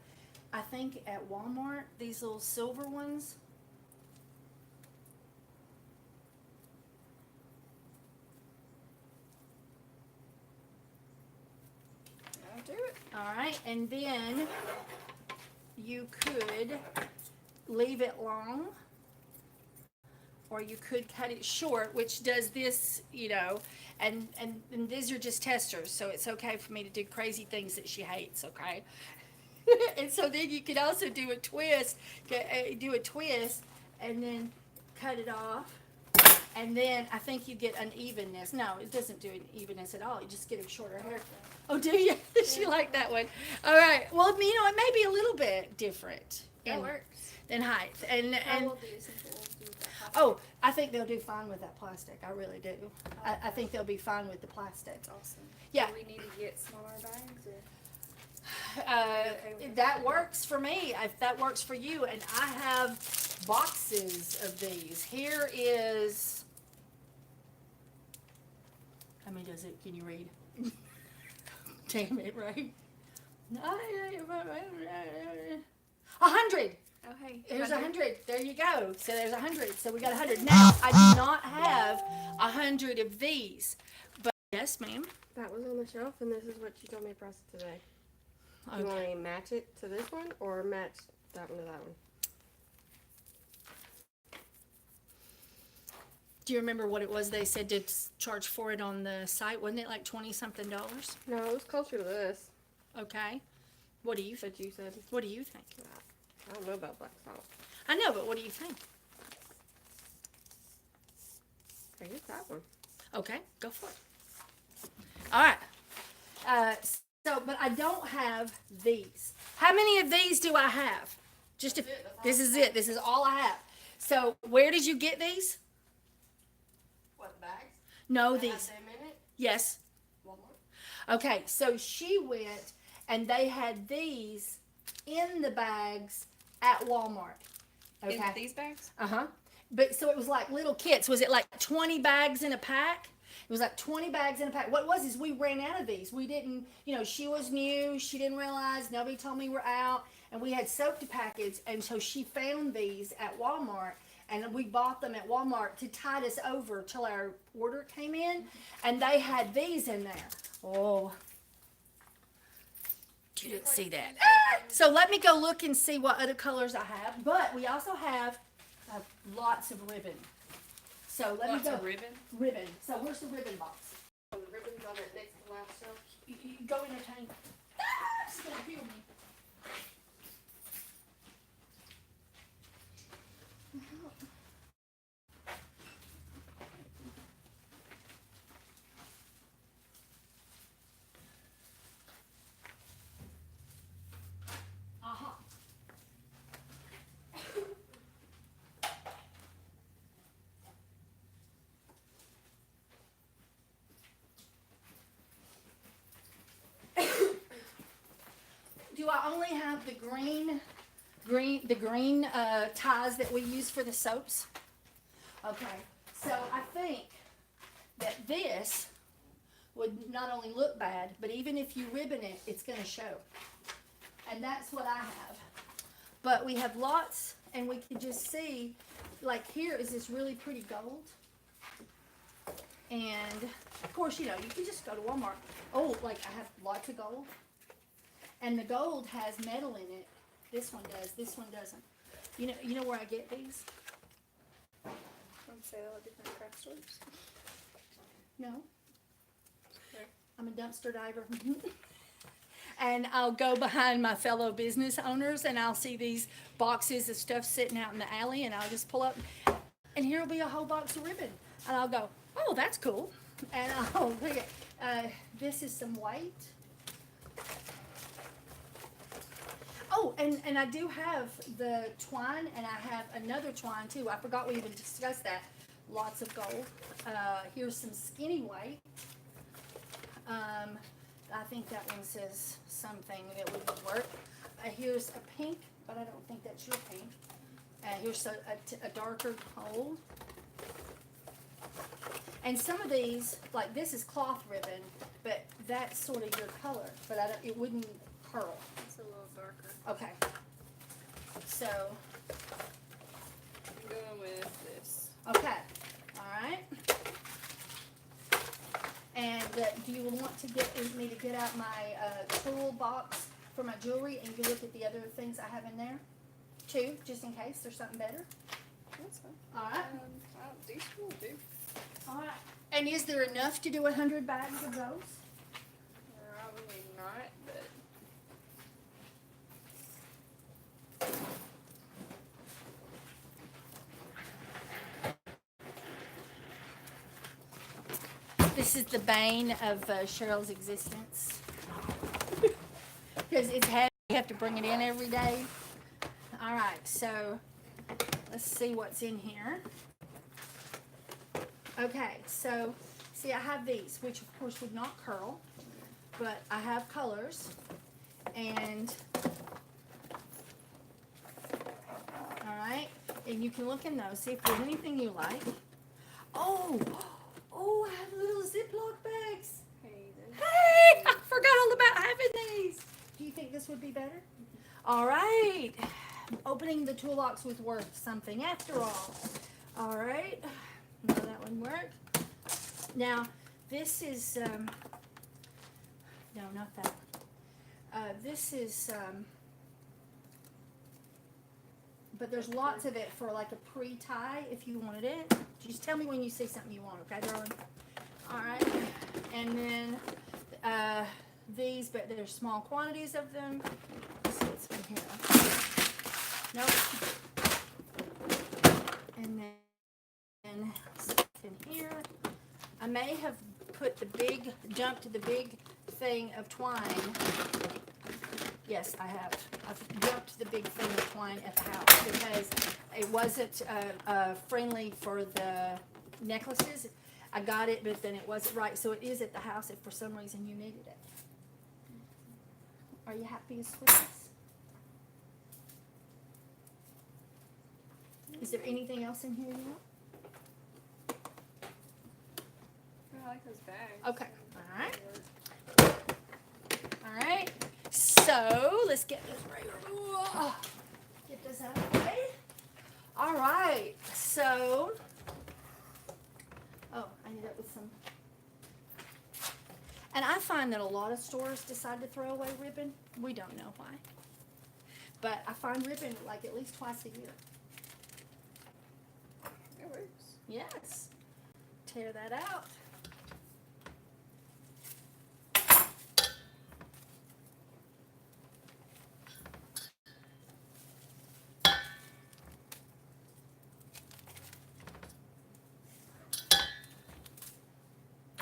A: I think, at Walmart. These little silver ones.
B: I'll do it.
A: All right, and then you could leave it long, or you could cut it short, which does this, you know, and these are just testers, so it's okay for me to do crazy things that she hates, okay? And so then you could also do a twist, and then cut it off, and then I think you get unevenness. No, it doesn't do an evenness at all. You just get a shorter hair. Oh, do you? She liked that one. All right. Well, you know, it may be a little bit different.
B: That works.
A: Than height. And
B: We'll do simple. We'll do that.
A: oh, I think they'll do fine with that plastic. I really do. I think they'll be fine with the plastic.
B: That's awesome.
A: Yeah.
B: Do we need to get smaller bags or?
A: That works for me. If that works for you, and I have boxes of these. Here is. How many does it? Can you read? Damn it! Right. 100.
B: Oh, hey.
A: There's 100. There you go. So there's 100. So we got 100. Now I do not have 100 of these, but yes, ma'am.
E: That was on the shelf, and this is what you told me to process today. You want to match it to this one, or match that one to that one?
A: Do you remember what it was they said to charge for it on the site? Wasn't it like $20-something?
E: No, it was closer to this.
A: Okay. What do you think?
E: That you said.
A: What do you think?
E: I don't know about black salt.
A: I know, but what do you think?
E: I guess that one.
A: Okay, go for it. All right. But I don't have these. How many of these do I have? Just this is it. This is all I have. So where did you get these?
E: What, bags?
A: No,
E: That
A: these.
E: have them in it?
A: Yes.
E: Walmart.
A: Okay, so she went and they had these in the bags at Walmart. Okay.
B: In these bags?
A: Uh-huh. But so it was like little kits. Was it like 20 bags in a pack? It was like 20 bags in a pack. What it was is we ran out of these. We didn't, you know, she was new. She didn't realize. Nobody told me we're out. And we had soap to package. And so she found these at Walmart. and we bought them at Walmart to tide us over till our order came in, and they had these in there. Oh, you didn't see that. So let me go look and see what other colors I have. But we also have lots of ribbon. So let
B: Lots
A: me go.
B: of ribbon.
A: Ribbon. So where's the ribbon box?
E: Oh, the ribbon's on that next to last shelf.
A: You go entertain. It's gonna kill me. Uh-huh. Do I only have the green ties that we use for the soaps? Okay, so I think that this would not only look bad, but even if you ribbon it, it's gonna show. And that's what I have. But we have lots, and we can just see, like here is this really pretty gold. And of course, you know, you can just go to Walmart. Oh, like I have lots of gold. And the gold has metal in it. This one does, this one doesn't. You know where I get these?
B: From sale at different craft stores.
A: No.
B: Where?
A: I'm a dumpster diver. And I'll go behind my fellow business owners and I'll see these boxes of stuff sitting out in the alley and I'll just pull up and here will be a whole box of ribbon. And I'll go, oh, that's cool. And I'll look at, this is some white. Oh, and I do have the twine and I have another twine too. I forgot we even discussed that. Lots of gold. Here's some skinny white. I think that one says something that would work. Here's a pink, but I don't think that's your pink. Here's a darker gold. And some of these, like this is cloth ribbon, but that's sort of your color, but it wouldn't curl.
B: It's a little darker.
A: Okay. So,
B: I'm going with this.
A: okay. All right. And do you want to get me to get out my tool box for my jewelry and you can look at the other things I have in there too, just in case there's something better?
B: That's fine.
A: All right.
B: These will do.
A: All right. And is there enough to do 100 bags of those?
B: Probably not, but
A: This is the bane of Cheryl's existence. Because it's heavy, you have to bring it in every day. All right, so let's see what's in here. Okay, so see I have these, which of course would not curl, but I have colors. And, all right, and you can look in those, see if there's anything you like. Oh, I have little Ziploc bags. Hey, I forgot all about having these. Do you think this would be better? All right. Opening the toolbox was worth something after all. All right. No, that wouldn't work. Now, this is, no, not that. This is, but there's lots of it for like a pre-tie if you wanted it. Just tell me when you see something you want, okay, darling? All right. And then these, but there's small quantities of them. Let's see what's in here. Nope. And then stuff in here. I may have put jumped the big thing of twine. Yes, I have. I've dumped the big thing of twine at the house because it wasn't friendly for the necklaces. I got it, but then it wasn't right. So it is at the house if for some reason you needed it. Are you happy with this? Is there anything else in here you want?
B: I like those bags.
A: Okay. All right. All right. So let's get this right. Get this out of the way. All right, so, oh, I ended up with some. And I find that a lot of stores decide to throw away ribbon. We don't know why. But I find ribbon like at least twice a year.
B: It works.
A: Yes. Tear that out.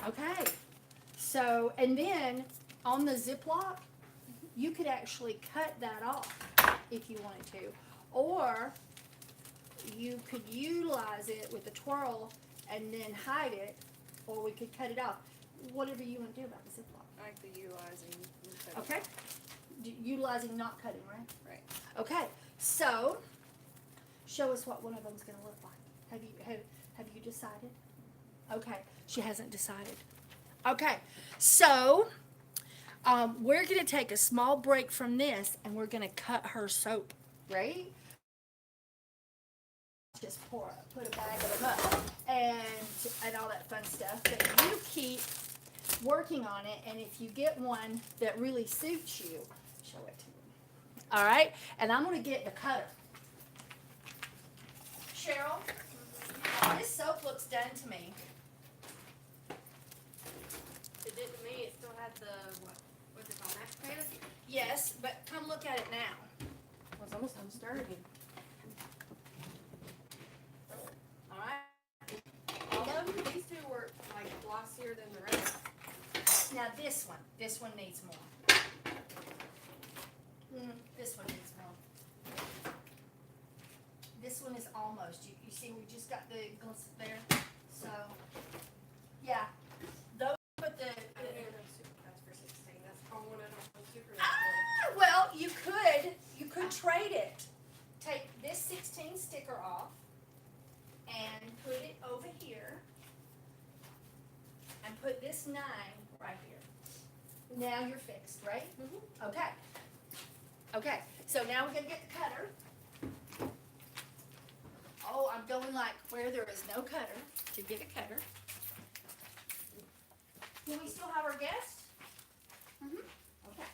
A: Okay. So, and then on the Ziploc, you could actually cut that off if you wanted to. Or you could utilize it with a twirl and then hide it, or we could cut it off. Whatever you want to do about the Ziploc.
B: I like the utilizing.
A: Okay? Utilizing, not cutting, right?
B: Right.
A: Okay. So, show us what one of them's going to look like. Have you decided? Okay. She hasn't decided. Okay. So, we're going to take a small break from this, and we're going to cut her soap. Right? Just put a bag of them up and all that fun stuff. But you keep working on it, and if you get one that really suits you, show it to me. All right? And I'm going to get the cutter. Cheryl, this soap looks done to me.
E: It did to me. It still had the, what's it called, mashed potatoes?
A: Yes, but come look at it now.
E: Well, it's almost done stirring.
A: All right?
E: Although these two were like glossier than the rest.
A: Now this one needs more. This one needs more. This one is almost, you see we just got the gliss there. So, yeah. Those, but the,
E: I don't know super fast for 16. That's all one of them super
A: well, you could trade it. Take this 16 sticker off and put it over here and put this 9 right here. Now you're fixed, right?
E: Mm-hmm.
A: Okay. Okay, so now we're gonna get the cutter. Oh, I'm going like where there is no cutter to get a cutter. Do we still have our guest? Mm-hmm. Okay.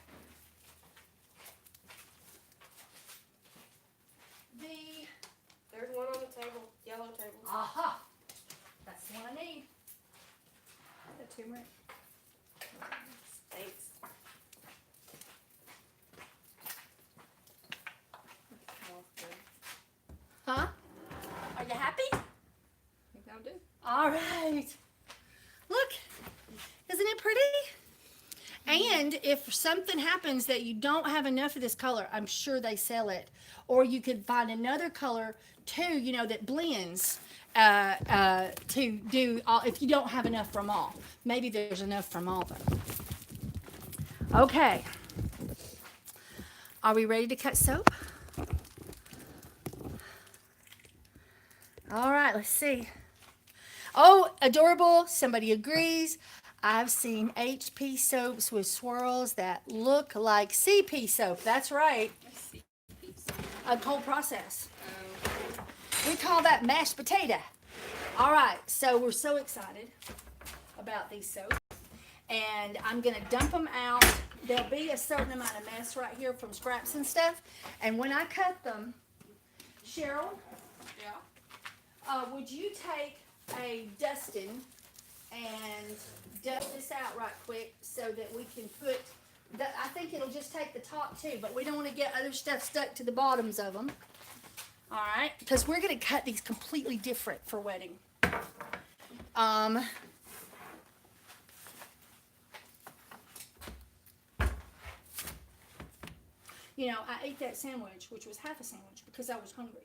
E: There's one on the table, yellow table.
A: Aha! That's the one I need. The turmeric.
E: Thanks.
A: Huh? Are you happy?
E: I think I'll do.
A: All right. Look, isn't it pretty? And if something happens that you don't have enough of this color, I'm sure they sell it. Or you could find another color too, you know, that blends to do all, if you don't have enough from all. Maybe there's enough from all though. Okay. Are we ready to cut soap? All right, let's see. Oh, adorable. Somebody agrees. I've seen HP soaps with swirls that look like CP soap. That's right. A cold process. We call that mashed potato. All right, so we're so excited about these soaps. And I'm going to dump them out. There'll be a certain amount of mess right here from scraps and stuff. And when I cut them, Cheryl, would you take a dusting and dust this out right quick so that we can put, I think it'll just take the top too, but we don't want to get other stuff stuck to the bottoms of them. All right, because we're going to cut these completely different for wedding. You know, I ate that sandwich, which was half a sandwich, because I was hungry.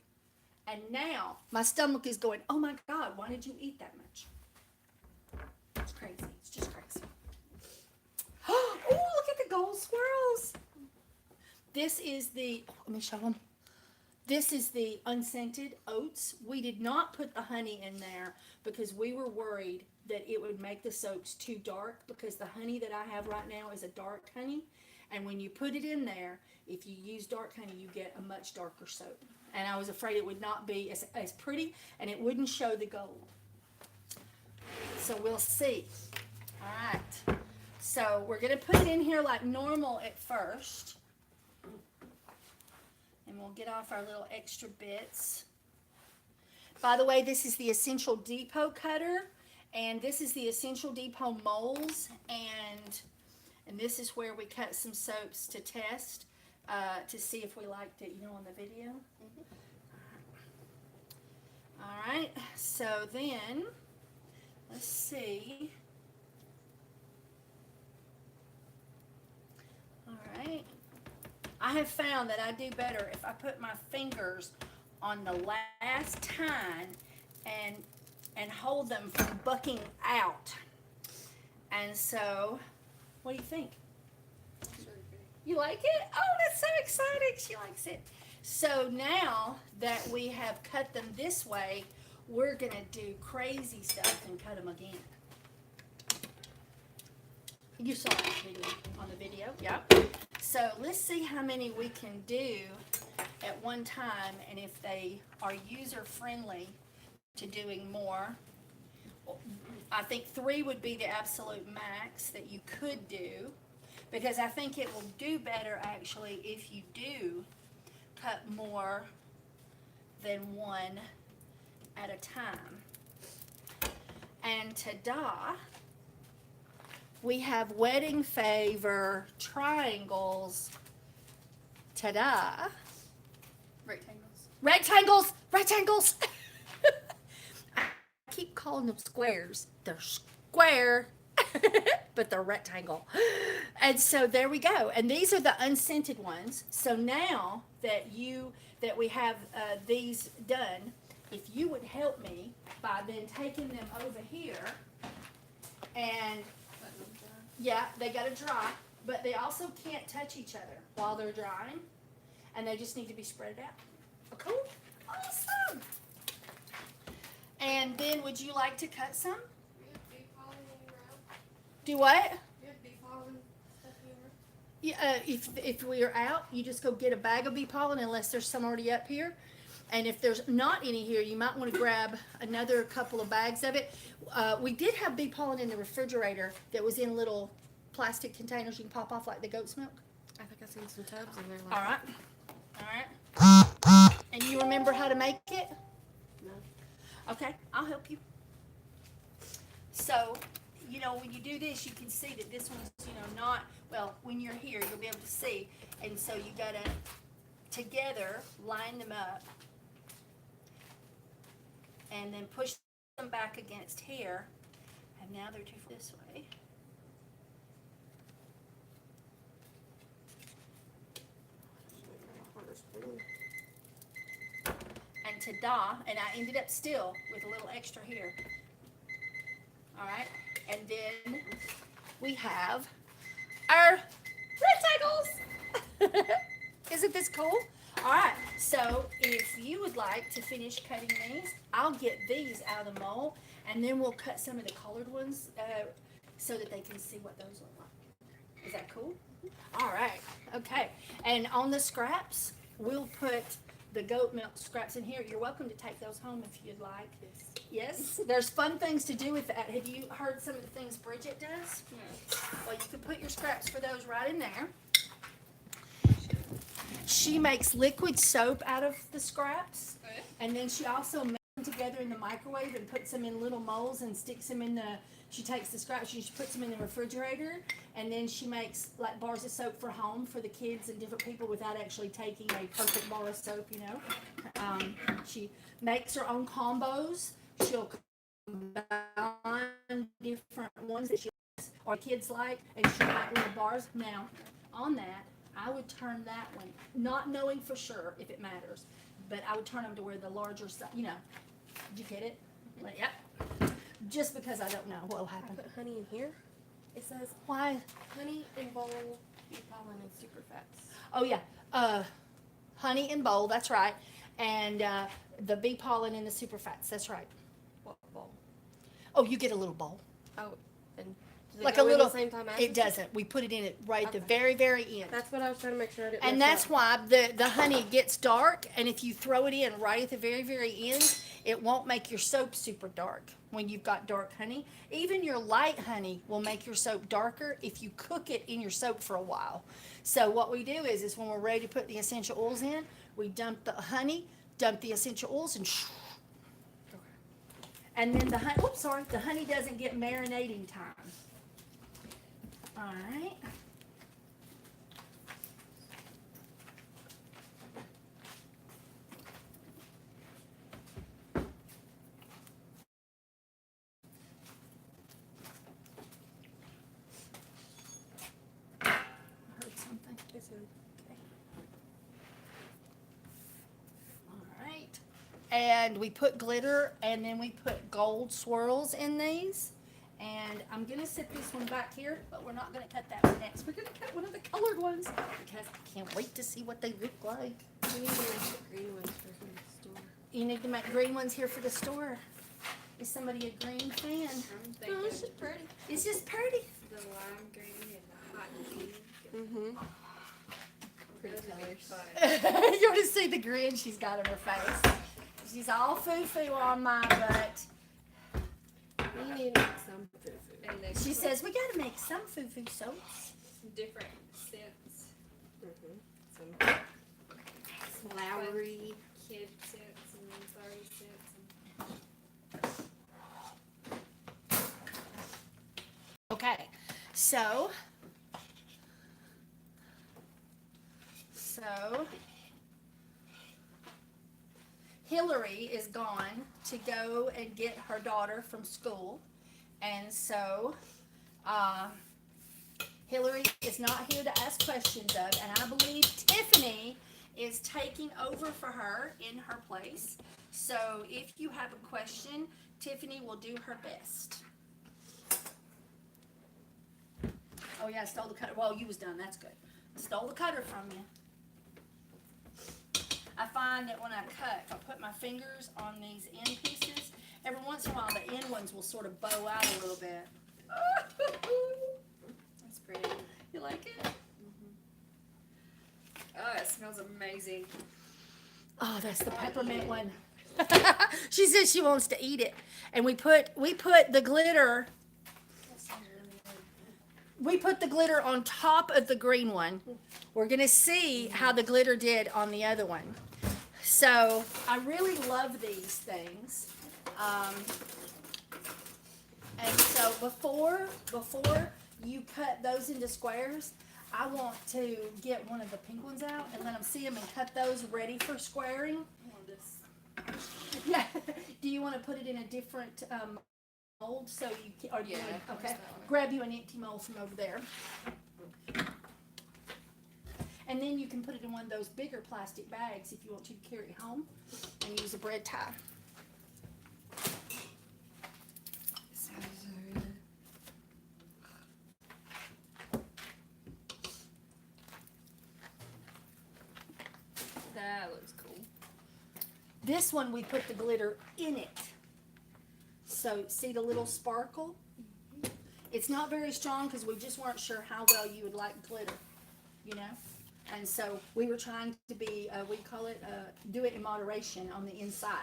A: And now my stomach is going, oh my God, why did you eat that much? It's crazy. It's just crazy. Oh, look at the gold swirls. This is the, let me show them. This is the unscented oats. We did not put the honey in there because we were worried that it would make the soaps too dark, because the honey that I have right now is a dark honey. And when you put it in there, if you use dark honey, you get a much darker soap. and I was afraid it would not be as pretty, and it wouldn't show the gold. So we'll see. All right. So we're gonna put it in here like normal at first, and we'll get off our little extra bits. By the way, this is the Essential Depot cutter, and this is the Essential Depot molds, and this is where we cut some soaps to test, to see if we liked it, you know, on the video. All right, so then, let's see. All right, I have found that I do better if I put my fingers on the last tine and hold them from bucking out. And so, what do you think?
B: It's really pretty.
A: You like it? Oh, that's so exciting. She likes it. So now that we have cut them this way, we're going to do crazy stuff and cut them again. You saw that video on the video, yeah. So let's see how many we can do at one time, and if they are user friendly to doing more. I think 3 would be the absolute max that you could do, because I think it will do better actually if you do cut more than 1 at a time. And ta-da, we have Wedding Favor triangles. Ta-da.
B: Rectangles.
A: Rectangles! Rectangles! I keep calling them squares. They're square, but they're rectangle. And so there we go. And these are the unscented ones. So now that we have these done, if you would help me by then taking them over here, and yeah, they gotta dry, but they also can't touch each other while they're drying, and they just need to be spread out. Oh, cool. Awesome. And then would you like to cut some?
D: You have bee pollen in your room?
A: Do what?
D: You have bee pollen stuff in your room?
A: Yeah, if we are out, you just go get a bag of bee pollen unless there's some already up here. And if there's not any here, you might want to grab another couple of bags of it. We did have bee pollen in the refrigerator that was in little plastic containers you can pop off like the goat's milk.
E: I think I've seen some tubs in there.
A: All
E: Like
A: right. All right. And you remember how to make it?
E: No.
A: Okay, I'll help you. So, you know, when you do this, you can see that this one's, you know, not, well, when you're here, you'll be able to see. And so you gotta, together, line them up. And then push them back against here. And now they're too far this way. And ta-da, and I ended up still with a little extra here. All right, and then we have our rectangles. Isn't this cool? All right, so if you would like to finish cutting these, I'll get these out of the mold, and then we'll cut some of the colored ones so that they can see what those look like. Is that cool? All right, okay. And on the scraps, we'll put the goat milk scraps in here. You're welcome to take those home if you'd like. Yes, there's fun things to do with that. Have you heard some of the things Bridget does?
B: No.
A: Well, you can put your scraps for those right in there. She makes liquid soap out of the scraps, and then she also makes them together in the microwave and puts them in little molds and sticks them in the, she takes the scraps, she puts them in the refrigerator, and then she makes like bars of soap for home for the kids and different people without actually taking a perfect bar of soap, you know. She makes her own combos. She'll combine different ones that she likes or kids like, and she'll make little bars. Now, on that, I would turn that one, not knowing for sure if it matters, but I would turn them to where the larger size, you know. Did you get it? Like, yep. Just because I don't know what will
E: I
A: happen.
E: put honey in here. It says
A: Why?
E: honey in bowl, bee pollen, and super fats.
A: Oh yeah, honey and bowl. That's right, and the bee pollen and the super fats. That's right.
E: What bowl?
A: Oh, you get a little bowl.
E: Oh, and Does it
A: like
E: go
A: a
E: in
A: little.
E: the same time as
A: It
E: the
A: doesn't. We put it in it right at the
E: Okay.
A: very, very end.
E: That's what I was trying to make sure I didn't
A: And
E: mess
A: that's
E: up.
A: why the honey gets dark, and if you throw it in right at the very, very end, it won't make your soap super dark when you've got dark honey. Even your light honey will make your soap darker if you cook it in your soap for a while. So what we do is when we're ready to put the essential oils in, we dump the honey, dump the essential oils, and then the honey, oops, sorry, the honey doesn't get marinating time. All right. I heard something.
E: It's in.
A: Okay. All right. And we put glitter, and then we put gold swirls in these. And I'm gonna set this one back here, but we're not gonna cut that one next. We're gonna cut one of the colored ones because I can't wait to see what they look like.
E: We need to make the green ones for the store.
A: You need to make green ones here for the store. Is somebody a green fan?
B: I'm thinking
E: Oh, it's just pretty.
A: It's just pretty.
B: the lime green and the hot pink.
E: Mm-hmm.
B: Those
E: Pretty
B: would be
E: colors.
B: fun.
A: You want to see the grin she's got on her face. She's all foo-foo on my butt.
E: We need to make some foo-foo.
B: And they
A: She
B: put
A: says, we gotta make some foo-foo soaps.
B: some different scents,
E: Mm-hmm. Some flowery.
B: kid scents and flirty scents.
A: Okay, so Hillary is gone to go and get her daughter from school, and so Hillary is not here to ask questions of, and I believe Tiffany is taking over for her in her place. So if you have a question, Tiffany will do her best. Oh yeah, I stole the cutter. Well, you was done. That's good. Stole the cutter from you. I find that when I cut, if I put my fingers on these end pieces, every once in a while the end ones will sort of bow out a little bit.
B: That's pretty.
A: You like it?
B: Oh, it smells amazing.
A: Oh, that's the peppermint one. She says she wants to eat it. And we put the glitter.
B: That sounds really good.
A: We put the glitter on top of the green one. We're gonna see how the glitter did on the other one. So I really love these things. And so before you cut those into squares, I want to get one of the pink ones out and let them see them and cut those ready for squaring.
B: I want this.
A: Yeah. Do you want to put it in a different mold so you can, or do you
B: Yeah,
A: want-
B: of course
A: okay?
B: that one.
A: Grab you an empty mold from over there. And then you can put it in one of those bigger plastic bags if you want to carry it home and use a bread tie.
B: It sounds so good. That looks cool.
A: This one we put the glitter in it. So see the little sparkle? It's not very strong because we just weren't sure how well you would like glitter, you know? And so we were trying to be, we call it, do it in moderation on the inside.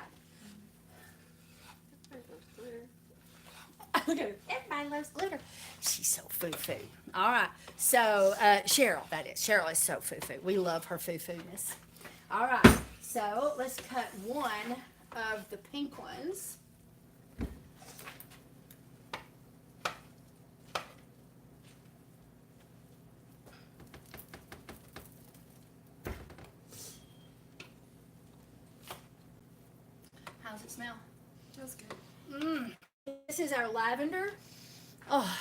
A: Look at her. Everybody loves glitter. She's so foo-foo. All right. So, Cheryl, that is. Cheryl is so foo-foo. We love her foo-foo-ness. All right. So, let's cut one of the pink ones. How's it smell?
B: Smells good.
A: This is our lavender. Oh,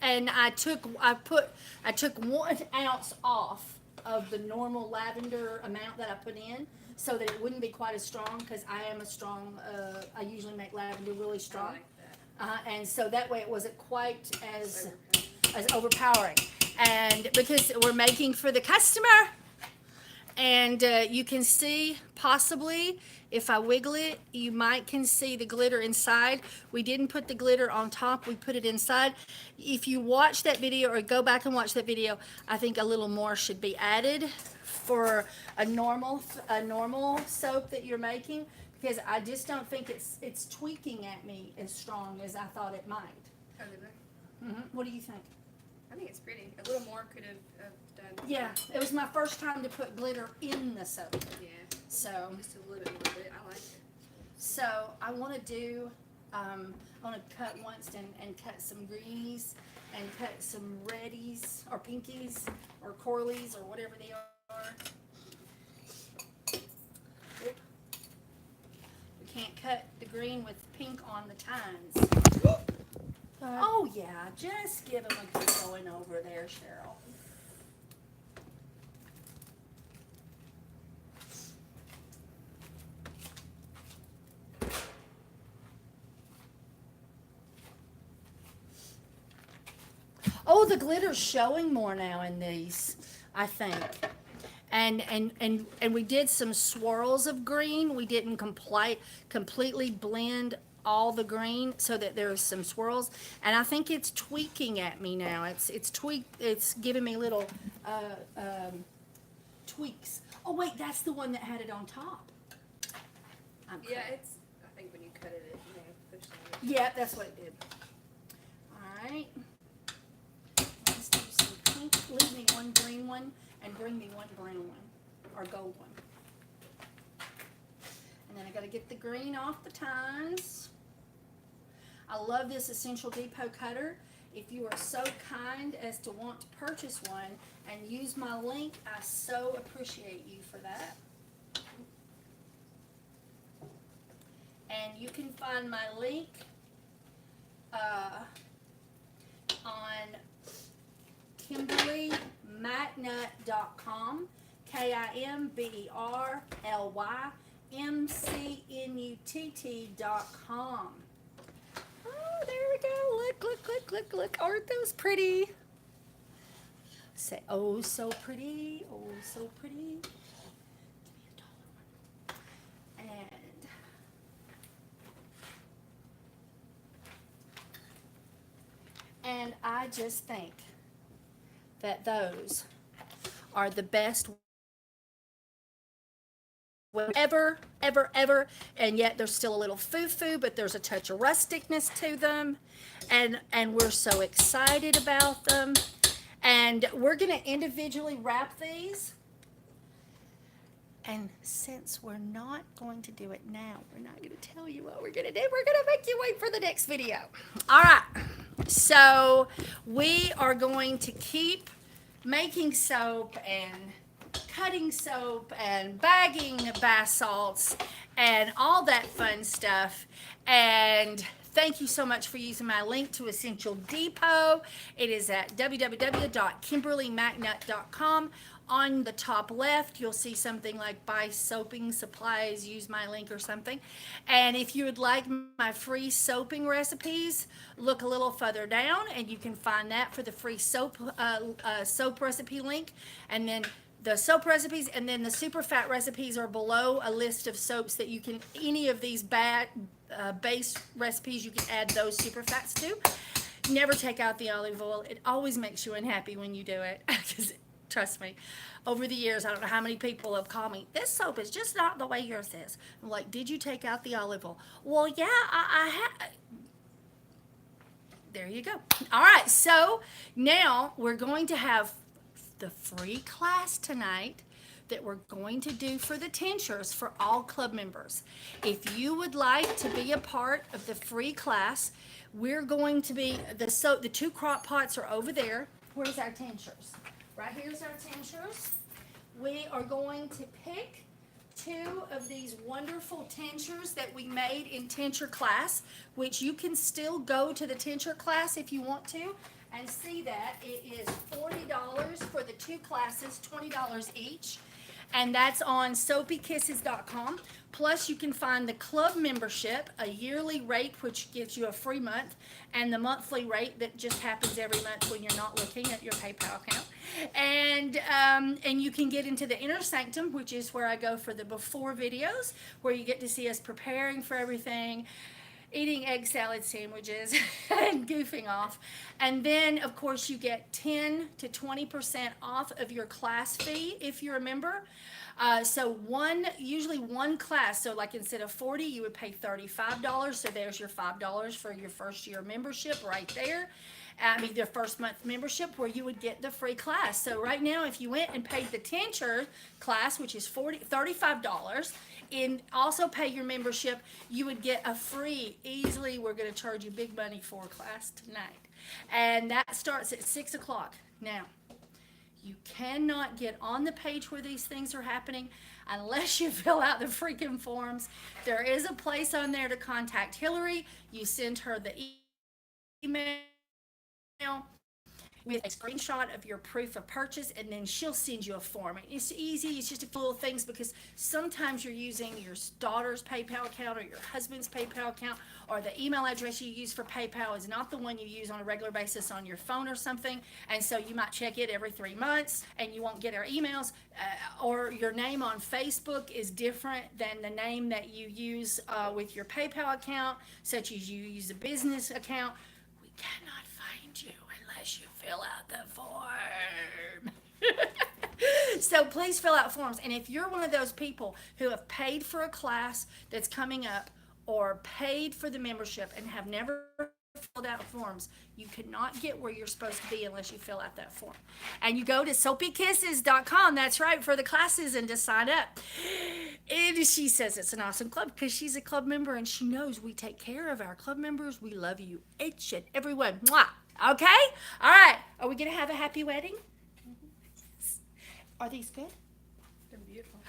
A: and I took 1 ounce off of the normal lavender amount that I put in so that it wouldn't be quite as strong because I am a strong, I usually make lavender really
B: I
A: strong.
B: like that.
A: And so that way it wasn't quite as overpowering. And because we're making for the customer, And you can see, possibly, if I wiggle it, you might can see the glitter inside. We didn't put the glitter on top, we put it inside. If you watch that video or go back and watch that video, I think a little more should be added for a normal soap that you're making, because I just don't think it's tweaking at me as strong as I thought it might. What do you think?
B: I think it's pretty. A little more could have done.
A: Yeah, it was my first time to put glitter in the soap,
B: Yeah.
A: so.
B: Just a little bit. I like it.
A: So I want to do, I want to cut once and cut some greenies and cut some reddies or pinkies or coralies or whatever they are. Oop. We can't cut the green with pink on the tines. Oh yeah, just give them a good going over there, Cheryl. Oh, the glitter's showing more now in these, I think. And we did some swirls of green. We didn't completely blend all the green so that there's some swirls. And I think it's tweaking at me now. It's giving me little tweaks. Oh wait, that's the one that had it on top.
B: Yeah, it's. I think when you cut it, it may have pushed on it.
A: Yeah, that's what it did. All right. Let's do some pink. Leave me one green one and bring me one brown one or gold one. And then I got to get the green off the tines. I love this Essential Depot cutter. If you are so kind as to want to purchase one and use my link, I so appreciate you for that. And you can find my link on KimberlyMcNutt.com, KimberlyMcNutt.com. Oh, there we go. Look. Aren't those pretty? Say, oh, so pretty. Oh, so pretty. Give me $1 one. And I just think that those are the best ever, and yet there's still a little foo-foo, but there's a touch of rusticness to them, and we're so excited about them. And we're going to individually wrap these. And since we're not going to do it now, we're not going to tell you what we're going to do. We're going to make you wait for the next video. All right. So we are going to keep making soap and cutting soap and bagging bath salts and all that fun stuff. And thank you so much for using my link to Essential Depot. It is at www.KimberlyMcNutt.com. On the top left, you'll see something like buy soaping supplies, use my link or something. And if you would like my free soaping recipes, look a little further down and you can find that for the free soap recipe link. And then the soap recipes and then the super fat recipes are below a list of soaps that you can, any of these base recipes, you can add those super fats to. Never take out the olive oil. It always makes you unhappy when you do it. Because trust me, over the years, I don't know how many people have called me, this soap is just not the way yours is. I'm like, did you take out the olive oil? Well, yeah, I have. There you go. All right, so now we're going to have the free class tonight that we're going to do for the tinctures for all club members. If you would like to be a part of the free class, we're going to be, the two crock pots are over there. Where's our tinctures? Right here's our tinctures. We are going to pick two of these wonderful tinctures that we made in tincture class, which you can still go to the tincture class if you want to and see that. It is $40 for the two classes, $20 each. and that's on soapykisses.com. Plus, you can find the club membership, a yearly rate, which gives you a free month, and the monthly rate that just happens every month when you're not looking at your PayPal account. And you can get into the inner sanctum, which is where I go for the before videos, where you get to see us preparing for everything, eating egg salad sandwiches and goofing off. And then, of course, you get 10 to 20% off of your class fee if you're a member. So usually one class, so like instead of 40, you would pay $35. So there's your $5 for your first year membership right there. I mean, their first month membership, where you would get the free class. So right now, if you went and paid the tincture class, which is $35, and also pay your membership, you would get a free, easily, we're going to charge you big money for class tonight. And that starts at 6 o'clock. Now, you cannot get on the page where these things are happening unless you fill out the freaking forms. There is a place on there to contact Hillary. You send her the email with a screenshot of your proof of purchase, and then she'll send you a form. It's easy. It's just a few little things, because sometimes you're using your daughter's PayPal account or your husband's PayPal account, or the email address you use for PayPal is not the one you use on a regular basis on your phone or something, and so you might check it every 3 months and you won't get our emails, or your name on Facebook is different than the name that you use with your PayPal account, such as you use a business account. We cannot find you unless you fill out the form. So please fill out forms. And if you're one of those people who have paid for a class that's coming up, or paid for the membership and have never filled out forms, you cannot get where you're supposed to be unless you fill out that form. And you go to soapykisses.com, that's right, for the classes, and to sign up. And she says it's an awesome club because she's a club member, and she knows we take care of our club members. We love you, each and every one. Mwah. Okay? All right. Are we going to have a happy wedding? Are these good?
B: They're beautiful.